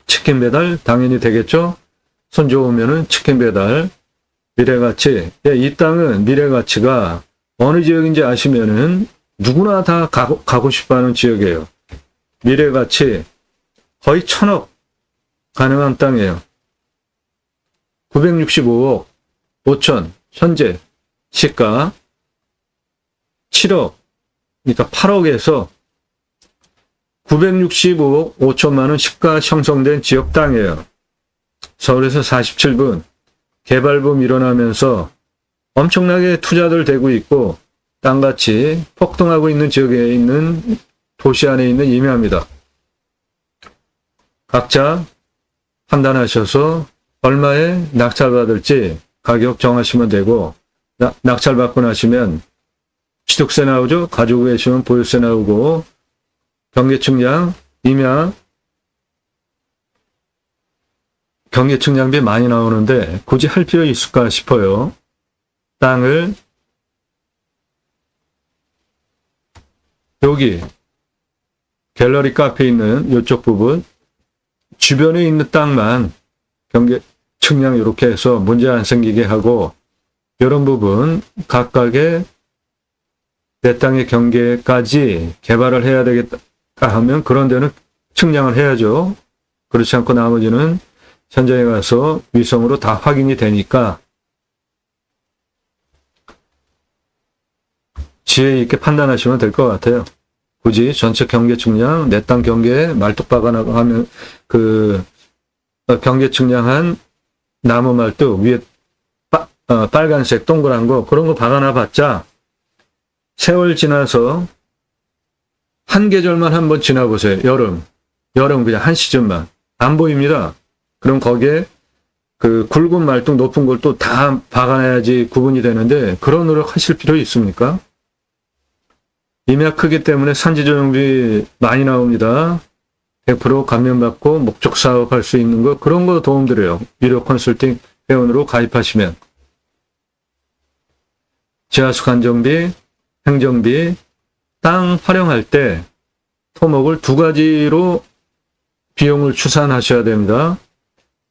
치킨 배달 당연히 되겠죠. 손 좋으면은 치킨 배달, 미래가치. 예, 이 땅은 미래가치가 어느 지역인지 아시면은 누구나 다 가고 싶어하는 지역이에요. 미래가치 거의 1000억 가능한 땅이에요. 965억 5천 현재 시가 7억 그러니까 8억에서 965억 5천만 원 시가 형성된 지역 땅이에요. 서울에서 47분 개발붐 일어나면서 엄청나게 투자들 되고 있고 땅같이 폭등하고 있는 지역에 있는 도시 안에 있는 임야입니다. 각자 판단하셔서 얼마에 낙찰받을지 가격 정하시면 되고, 낙찰받고 나시면 취득세 나오죠. 가지고 계시면 보유세 나오고, 경계측량, 임야, 경계측량비 많이 나오는데 굳이 할 필요 있을까 싶어요. 땅을 여기 갤러리 카페 있는 이쪽 부분 주변에 있는 땅만 경계 측량 이렇게 해서 문제 안 생기게 하고, 이런 부분 각각의 내 땅의 경계까지 개발을 해야 되겠다 하면 그런 데는 측량을 해야죠. 그렇지 않고 나머지는 현장에 가서 위성으로 다 확인이 되니까 지혜 있게 판단하시면 될 것 같아요. 굳이 전체 경계 측량, 내 땅 경계에 말뚝 박아나고 하면 그 경계 측량한 나무 말뚝 위에 빨간색 동그란 거 그런 거 박아놔 봤자 세월 지나서 한 계절만 한번 지나보세요. 여름 그냥 한 시즌만 안 보입니다. 그럼 거기에 그 굵은 말뚝 높은 걸 또 다 박아놔야지 구분이 되는데 그런 노력 하실 필요 있습니까? 임야 크기 때문에 산지조정비 많이 나옵니다. 100% 감면받고 목적 사업할 수 있는 거 그런 거 도움드려요. 유료 컨설팅 회원으로 가입하시면. 지하수 간정비, 행정비, 땅 활용할 때 토목을 두 가지로 비용을 추산하셔야 됩니다.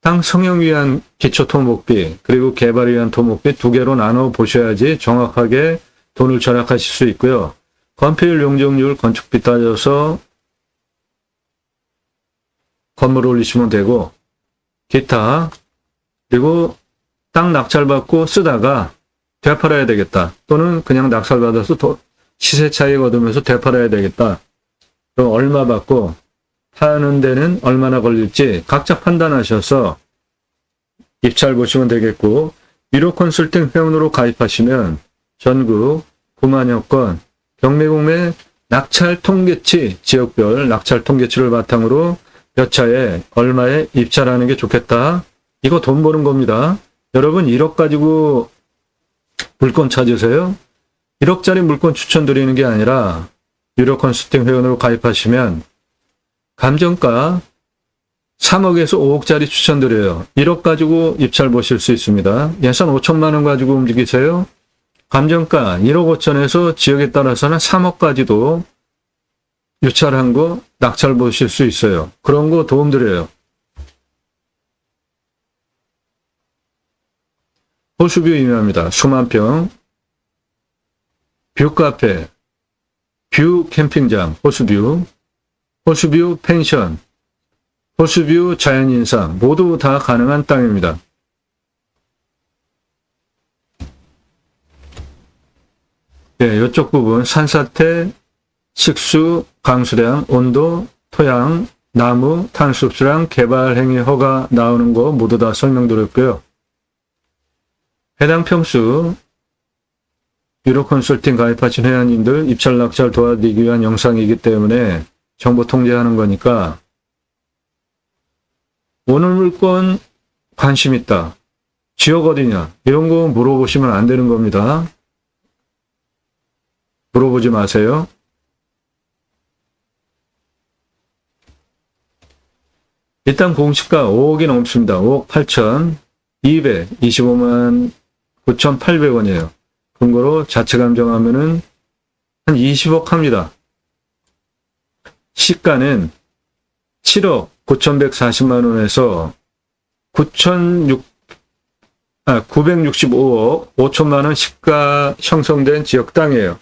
땅 성형 위한 기초 토목비 그리고 개발 위한 토목비 두 개로 나눠 보셔야지 정확하게 돈을 절약하실 수 있고요. 건폐율, 용적률, 건축비 따져서 건물 올리시면 되고, 기타, 그리고 땅 낙찰받고 쓰다가 되팔아야 되겠다. 또는 그냥 낙찰받아서 시세 차익 얻으면서 되팔아야 되겠다. 그럼 얼마 받고 파는 데는 얼마나 걸릴지 각자 판단하셔서 입찰 보시면 되겠고, 유료 컨설팅 회원으로 가입하시면 전국 9만여 건 경매공매 낙찰 통계치, 지역별 낙찰 통계치를 바탕으로 몇 차에 얼마에 입찰하는 게 좋겠다. 이거 돈 버는 겁니다. 여러분 1억 가지고 물건 찾으세요? 1억짜리 물건 추천드리는 게 아니라 유료 컨설팅 회원으로 가입하시면 감정가 3억에서 5억짜리 추천드려요. 1억 가지고 입찰 보실 수 있습니다. 예산 5천만 원 가지고 움직이세요. 감정가 1억 5천에서 지역에 따라서는 3억까지도 유찰한 거 낙찰 보실 수 있어요. 그런 거 도움드려요. 호수뷰 임야입니다. 수만 평, 뷰카페, 뷰 캠핑장, 호수뷰, 호수뷰 펜션, 호수뷰 자연인상 모두 다 가능한 땅입니다. 네, 이쪽 부분 산사태, 식수, 강수량, 온도, 토양, 나무, 탄습수량, 개발행위 허가 나오는 거 모두 다 설명드렸고요. 해당 평수, 유료 컨설팅 가입하신 회원님들 입찰 낙찰 도와드리기 위한 영상이기 때문에 정보 통제하는 거니까 오늘 물건 관심 있다. 지역 어디냐? 이런 거 물어보시면 안 되는 겁니다. 물어보지 마세요. 일단 공시가 5억이 넘습니다. 5억 8천 225만 9,800원이에요. 근거로 자체 감정하면은 한 20억 합니다. 시가는 7억 9,140만 원에서 965억 5천만 원 시가 형성된 지역 땅이에요.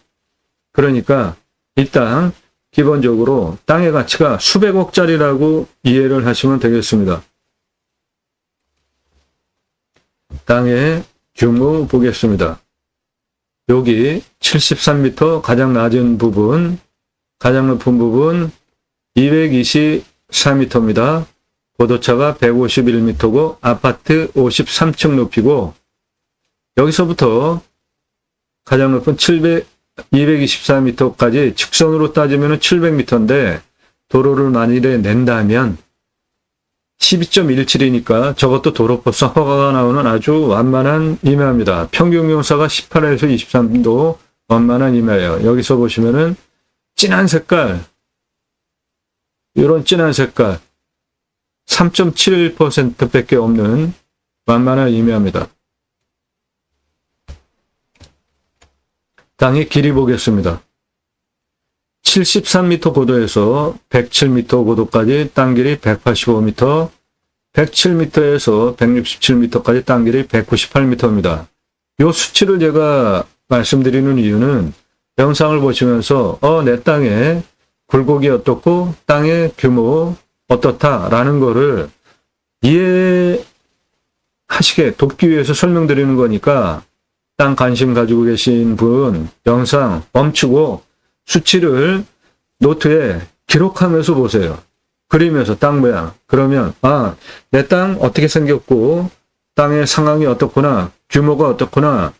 그러니까 일단 기본적으로 땅의 가치가 수백억짜리라고 이해를 하시면 되겠습니다. 땅의 규모 보겠습니다. 여기 73m 가장 낮은 부분, 가장 높은 부분 224m입니다. 고도차가 151m고 아파트 53층 높이고 여기서부터 가장 높은 224m까지 직선으로 따지면 700m인데 도로를 만일에 낸다면 12.17이니까 저것도 도로법상 허가가 나오는 아주 완만한 임야입니다. 평균 경사가 18에서 23도 완만한 임야예요. 여기서 보시면은 진한 색깔, 이런 진한 색깔 3.7%밖에 없는 완만한 임야입니다. 땅의 길이 보겠습니다. 73m 고도에서 107m 고도까지 땅 길이 185m, 107m에서 167m까지 땅 길이 198m입니다. 이 수치를 제가 말씀드리는 이유는 영상을 보시면서 내 땅에 굴곡이 어떻고 땅의 규모 어떻다라는 거를 이해하시게 돕기 위해서 설명드리는 거니까 땅 관심 가지고 계신 분 영상 멈추고 수치를 노트에 기록하면서 보세요. 그리면서 땅 모양. 그러면 내 땅 어떻게 생겼고 땅의 상황이 어떻구나, 규모가 어떻구나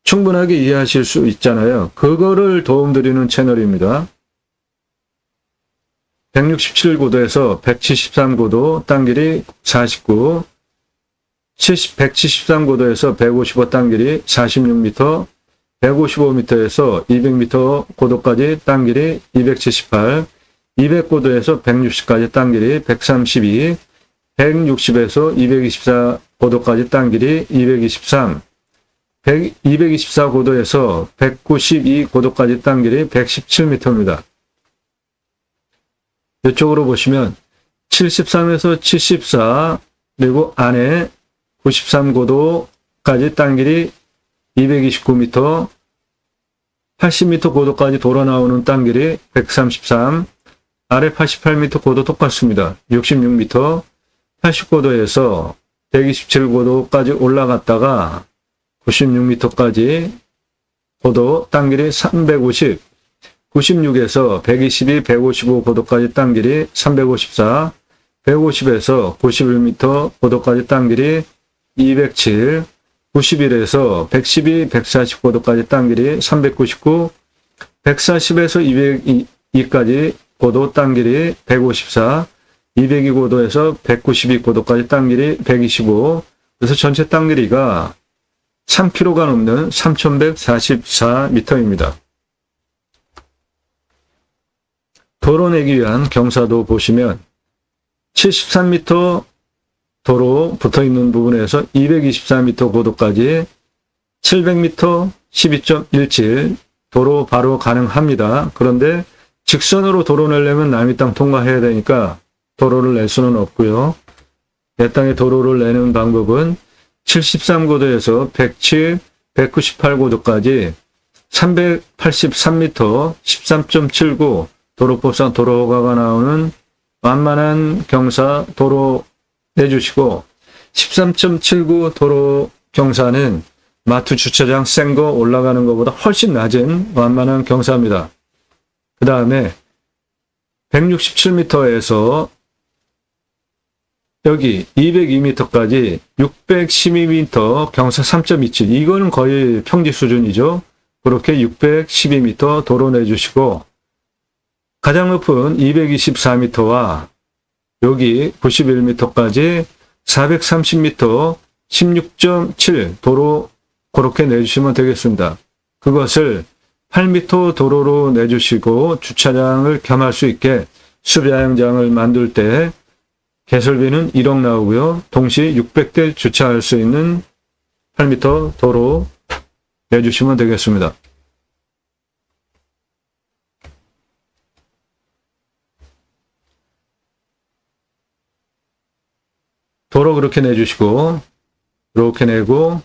충분하게 이해하실 수 있잖아요. 그거를 도움드리는 채널입니다. 167고도에서 173고도 땅 길이 49, 173고도에서 155 땅 길이 46m, 155m에서 200m 고도까지 땅 길이 278, 200고도에서 160까지 땅 길이 132, 160에서 224 고도까지 땅 길이 223, 224고도에서 192 고도까지 땅 길이 117m입니다. 이쪽으로 보시면 73에서 74 그리고 안에 93고도까지 땅 길이 229m, 80m 고도까지 돌아 나오는 땅 길이 133, 아래 88m 고도 똑같습니다. 66m, 80고도에서 127고도까지 올라갔다가 96m까지 고도 땅 길이 350, 96에서 122, 155 고도까지 땅 길이 354, 150에서 91m 고도까지 땅 길이 207, 91에서 112, 140 고도까지 땅 길이 399, 140에서 202까지 고도 땅 길이 154, 202 고도에서 192 고도까지 땅 길이 125, 그래서 전체 땅 길이가 3km가 넘는 3144m입니다. 도로 내기 위한 경사도 보시면 73m 도로 붙어있는 부분에서 224m 고도까지 700m 12.17 도로 바로 가능합니다. 그런데 직선으로 도로 내려면 남의 땅 통과해야 되니까 도로를 낼 수는 없고요. 내 땅에 도로를 내는 방법은 73고도에서 107, 198고도까지 383m 13.79 도로법상 도로허가가 나오는 완만한 경사 도로 내주시고 13.79 도로 경사는 마트 주차장 센 거 올라가는 것보다 훨씬 낮은 완만한 경사입니다. 그 다음에 167m에서 여기 202m까지 612m 경사 3.27 이거는 거의 평지 수준이죠. 그렇게 612m 도로 내주시고 가장 높은 224m와 여기 91m까지 430m 16.7 도로 그렇게 내주시면 되겠습니다. 그것을 8m 도로로 내주시고 주차장을 겸할 수 있게 수배양장을 만들 때 개설비는 1억 나오고요. 동시 600대 주차할 수 있는 8m 도로 내주시면 되겠습니다. 도로 그렇게 내주시고 이렇게 내고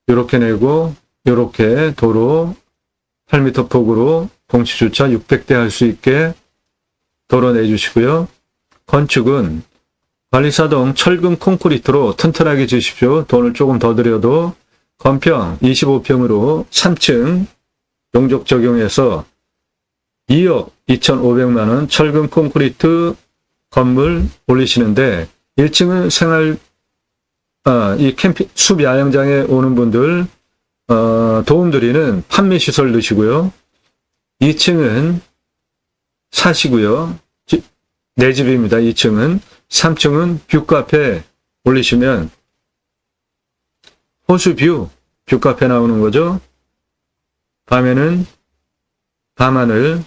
이렇게 내고 이렇게 도로 8m 폭으로 동시 주차 600대 할 수 있게 도로 내주시고요. 건축은 관리사동 철근 콘크리트로 튼튼하게 지십시오. 돈을 조금 더 들여도 건평 25평으로 3층 용적 적용해서 2억 2,500만 원 철근 콘크리트 건물 올리시는데 1층은 이 캠핑 숲 야영장에 오는 분들 도움드리는 판매 시설 넣으시고요. 2층은 사시고요. 내 집입니다. 2층은. 3층은 뷰카페 올리시면 호수뷰 뷰카페 나오는 거죠. 밤에는 밤하늘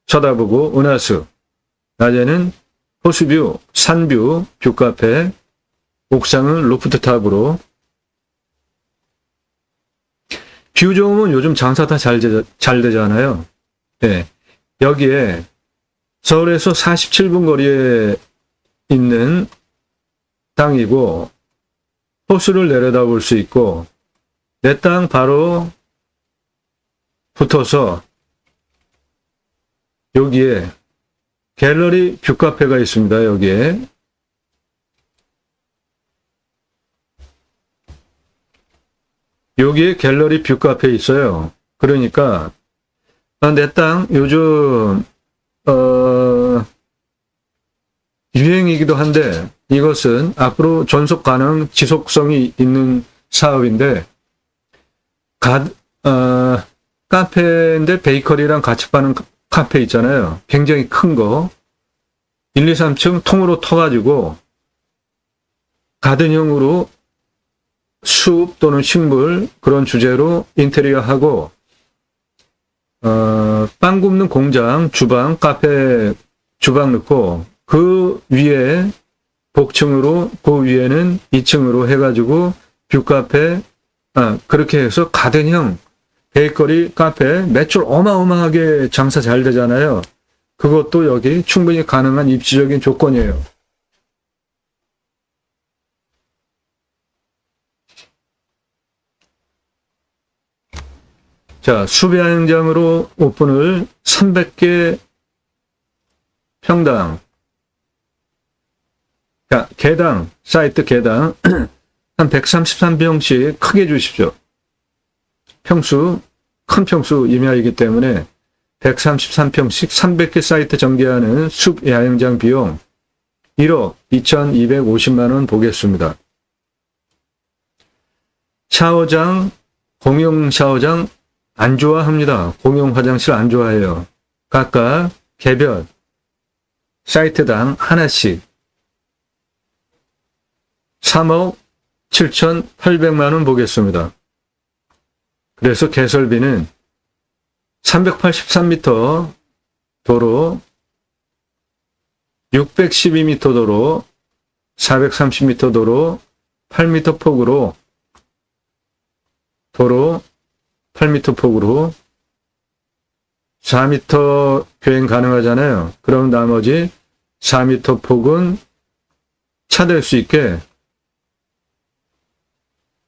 쳐다보고 은하수, 낮에는 호수뷰, 산뷰 뷰카페, 옥상은 로프트탑으로. 뷰 좋으면 요즘 장사 다 잘 되잖아요. 네. 여기에 서울에서 47분 거리에 있는 땅이고 호수를 내려다볼 수 있고 내 땅 바로 붙어서 여기에 갤러리 뷰카페가 있습니다. 여기에 갤러리 뷰카페 있어요. 그러니까 내 땅 요즘 유행이기도 한데 이것은 앞으로 존속 가능 지속성이 있는 사업인데 카페인데 베이커리랑 같이 파는 카페 있잖아요. 굉장히 큰 거 1, 2, 3층 통으로 터가지고 가든형으로 숲 또는 식물 그런 주제로 인테리어하고 빵 굽는 공장, 주방, 카페 주방 넣고 그 위에 복층으로 그 위에는 2층으로 해가지고 뷰카페 그렇게 해서 가든형 베이커리 카페 매출 어마어마하게 장사 잘 되잖아요. 그것도 여기 충분히 가능한 입지적인 조건이에요. 자, 숲야영장으로 오픈을 300개 평당, 개당, 사이트 개당 한 133평씩 크게 주십시오. 평수, 큰 평수 임야이기 때문에 133평씩 300개 사이트 전개하는 숲 야영장 비용 1억 2,250만 원 보겠습니다. 샤워장, 공용 샤워장 안 좋아합니다. 공용 화장실 안 좋아해요. 각각 개별 사이트당 하나씩 3억 7,800만 원 보겠습니다. 그래서 개설비는 383m 도로, 612m 도로, 430m 도로, 8m 폭으로 도로 8m 폭으로 4m 교행 가능하잖아요. 그럼 나머지 4m 폭은 차 댈 수 있게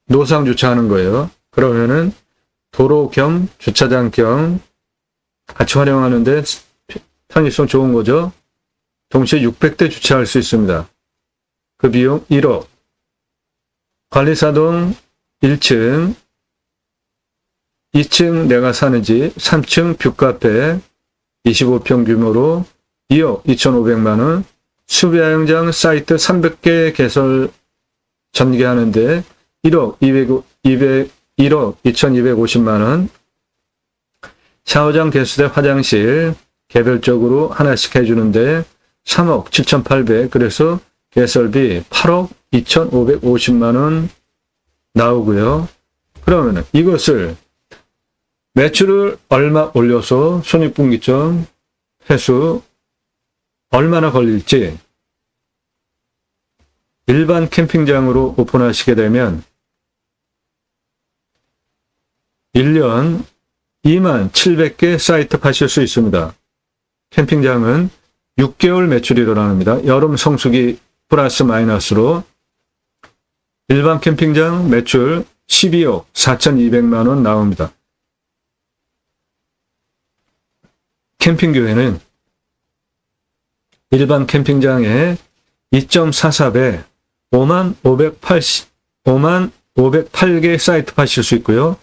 노상 주차하는 거예요. 그러면은 도로 겸 주차장 겸 같이 활용하는데 편의성 좋은 거죠. 동시에 600대 주차할 수 있습니다. 그 비용 1억. 관리사동 1층, 2층 내가 사는 집, 3층 뷰카페 25평 규모로 2억 2,500만 원, 숲야영장 사이트 300개 개설 전개하는데 1억 2,250만 원, 샤워장 개수대 화장실 개별적으로 하나씩 해주는데 3억 7,800, 그래서 개설비 8억 2,550만 원 나오고요. 그러면 이것을 매출을 얼마 올려서 손익분기점 회수 얼마나 걸릴지 일반 캠핑장으로 오픈하시게 되면 1년 27,000개 사이트 파실 수 있습니다. 캠핑장은 6개월 매출이 일어납니다. 여름 성수기 플러스 마이너스로 일반 캠핑장 매출 12억 4,200만 원 나옵니다. 캠핑교회는 일반 캠핑장에 2.44배 5만 508개 사이트 파실 수 있고요.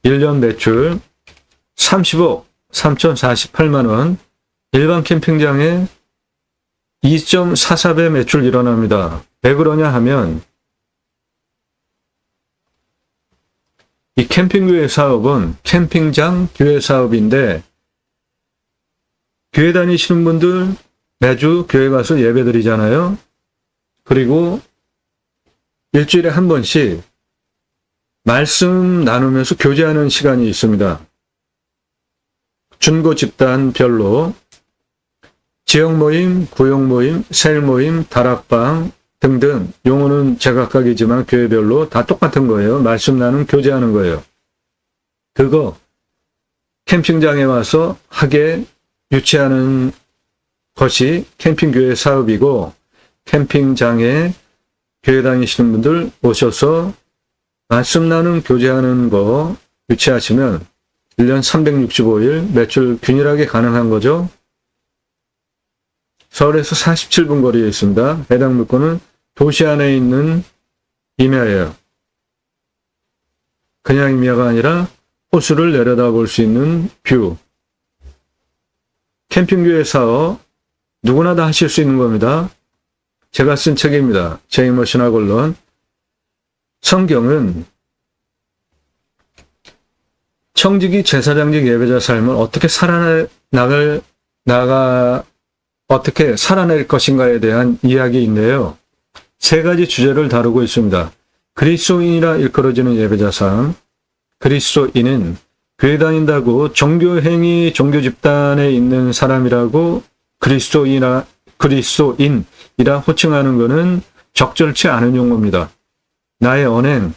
1년 매출 30억 3,048만 원, 일반 캠핑장에 2.44배 매출 일어납니다. 왜 그러냐 하면 이 캠핑교회 사업은 캠핑장 교회 사업인데 교회 다니시는 분들 매주 교회 가서 예배 드리잖아요. 그리고 일주일에 한 번씩 말씀 나누면서 교제하는 시간이 있습니다. 준고 집단별로 지역 모임, 구역 모임, 셀 모임, 다락방 등등 용어는 제각각이지만 교회별로 다 똑같은 거예요. 말씀 나눔 교제하는 거예요. 그거 캠핑장에 와서 하게 유치하는 것이 캠핑교회 사업이고 캠핑장에 교회 다니시는 분들 오셔서 말씀 나눔 교제하는 거 유치하시면 1년 365일 매출 균일하게 가능한 거죠. 서울에서 47분 거리에 있습니다. 해당 물건은 도시 안에 있는 임야예요. 그냥 임야가 아니라 호수를 내려다볼 수 있는 뷰. 캠핑교회 사업 누구나 다 하실 수 있는 겁니다. 제가 쓴 책입니다. 제이머신학원론. 성경은 청지기 제사장직 예배자 삶을 어떻게 어떻게 살아낼 것인가에 대한 이야기인데요. 세 가지 주제를 다루고 있습니다. 그리스도인이라 일컬어지는 예배자 삶. 그리스도인은 교회 다닌다고 종교행위, 종교 집단에 있는 사람이라고 그리스도인이라 호칭하는 것은 적절치 않은 용어입니다. 나의 언행,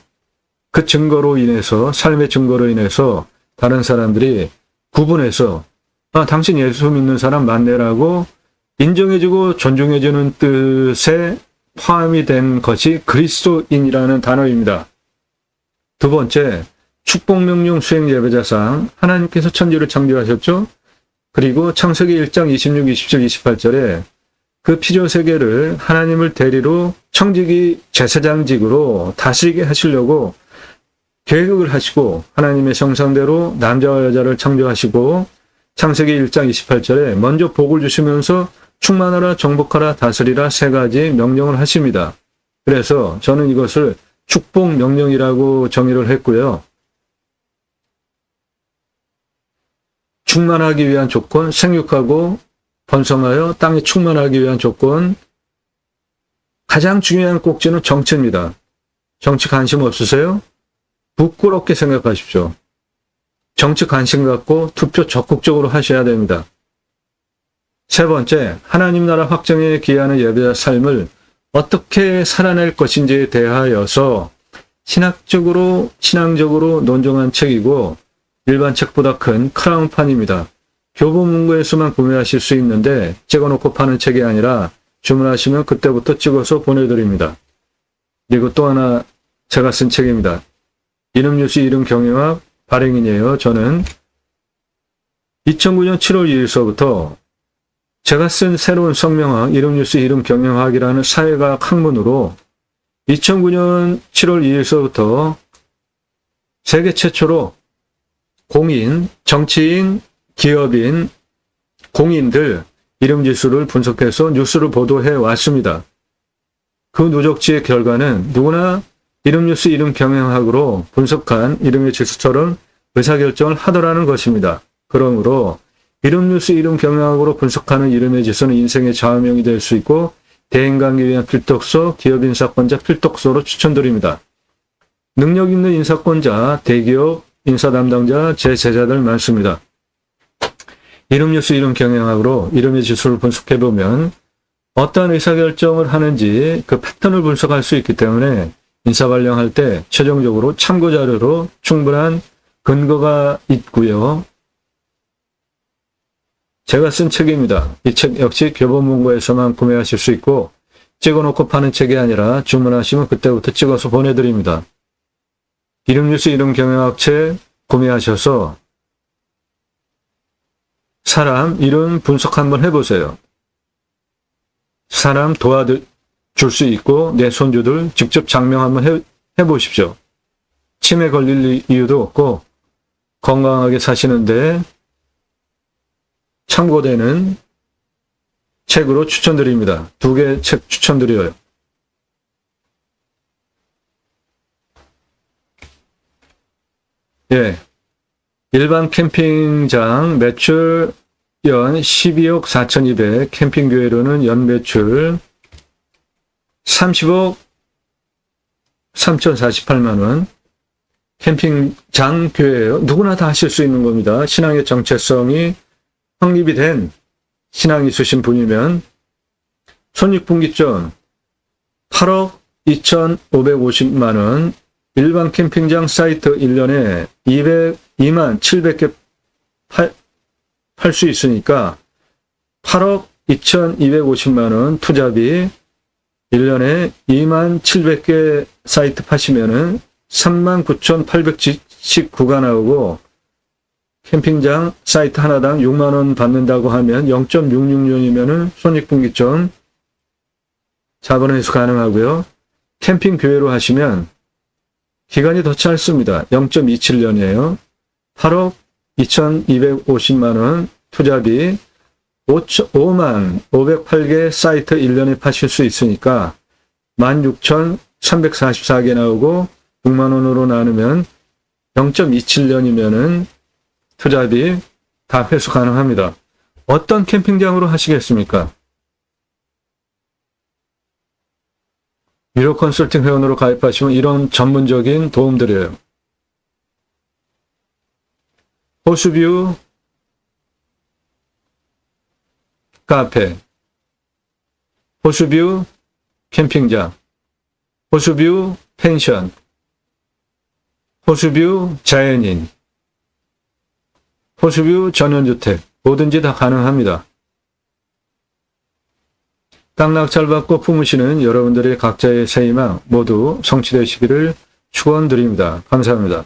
그 증거로 인해서, 삶의 증거로 인해서 다른 사람들이 구분해서 당신 예수 믿는 사람 맞네라고 인정해주고 존중해주는 뜻에 포함이 된 것이 그리스도인이라는 단어입니다. 두 번째, 축복명령 수행 예배자상. 하나님께서 천지를 창조하셨죠? 그리고 창세기 1장 26, 27, 28절에 그 피조세계를 하나님을 대리로 청지기 제사장직으로 다스리게 하시려고 계획을 하시고 하나님의 형상대로 남자와 여자를 창조하시고 창세기 1장 28절에 먼저 복을 주시면서 충만하라, 정복하라, 다스리라 세 가지 명령을 하십니다. 그래서 저는 이것을 축복명령이라고 정의를 했고요. 충만하기 위한 조건, 생육하고 번성하여 땅이 충만하기 위한 조건, 가장 중요한 꼭지는 정치입니다. 정치 관심 없으세요? 부끄럽게 생각하십시오. 정치 관심 갖고 투표 적극적으로 하셔야 됩니다. 세 번째, 하나님 나라 확정에 기여하는 예배자 삶을 어떻게 살아낼 것인지에 대하여서 신앙적으로 논정한 책이고 일반 책보다 큰 크라운판입니다. 교보문고에서만 구매하실 수 있는데 찍어놓고 파는 책이 아니라 주문하시면 그때부터 찍어서 보내드립니다. 그리고 또 하나 제가 쓴 책입니다. 이름 뉴스 이름 경영학 발행인이에요. 저는 2009년 7월 2일서부터 제가 쓴 새로운 성명학 이름 뉴스 이름 경영학이라는 사회과학 학문으로 2009년 7월 2일서부터 세계 최초로 공인, 정치인, 기업인, 공인들 이름 지수를 분석해서 뉴스를 보도해 왔습니다. 그 누적지의 결과는 누구나 이름 뉴스 이름 경영학으로 분석한 이름의 지수처럼 의사결정을 하더라는 것입니다. 그러므로 이름 뉴스 이름 경영학으로 분석하는 이름의 지수는 인생의 좌우명이 될 수 있고 대인관계 위한 필독서, 기업 인사권자 필독서로 추천드립니다. 능력 있는 인사권자, 대기업 인사 담당자, 제 제자들 많습니다. 이름 뉴스 이름 경영학으로 이름의 지수를 분석해보면 어떠한 의사결정을 하는지 그 패턴을 분석할 수 있기 때문에 인사 발령할 때 최종적으로 참고자료로 충분한 근거가 있고요. 제가 쓴 책입니다. 이 책 역시 교보문고에서만 구매하실 수 있고 찍어놓고 파는 책이 아니라 주문하시면 그때부터 찍어서 보내드립니다. 이름 뉴스 이름 경영학 책 구매하셔서 사람 이름 분석 한번 해보세요. 사람 도와줄 수 있고 내 손주들 직접 장명 한번 해보십시오. 치매 걸릴 이유도 없고 건강하게 사시는데 참고되는 책으로 추천드립니다. 2개 책 추천드려요. 예. 일반 캠핑장 매출 연 12억 4,200, 캠핑교회로는 연 매출 30억 3,048만원, 캠핑장 교회예요. 누구나 다 하실 수 있는 겁니다. 신앙의 정체성이 확립이 된 신앙이 있으신 분이면 손익분기점 8억 2,550만원, 일반 캠핑장 사이트 1년에 2만 700개 팔 수 있으니까 8억 2,250만원 투자비 1년에 2만 700개 사이트 파시면은 39,800씩 나오고 캠핑장 사이트 하나당 6만원 받는다고 하면 0.66년이면은 손익분기점 자본회수 가능하고요. 캠핑 교회로 하시면 기간이 더 짧습니다. 0.27년이에요. 8억 2,250만원 투자비 5만 508개 사이트 1년에 파실 수 있으니까 16,344개 나오고 6만원으로 나누면 0.27년이면은 투자비 다 회수 가능합니다. 어떤 캠핑장으로 하시겠습니까? 유료 컨설팅 회원으로 가입하시면 이런 전문적인 도움 드려요. 호수뷰 카페, 호수뷰 캠핑장, 호수뷰 펜션, 호수뷰 자연인, 호수뷰 전원주택, 뭐든지 다 가능합니다. 땅 낙찰받고 품으시는 여러분들의 각자의 새 희망 모두 성취되시기를 축원드립니다. 감사합니다.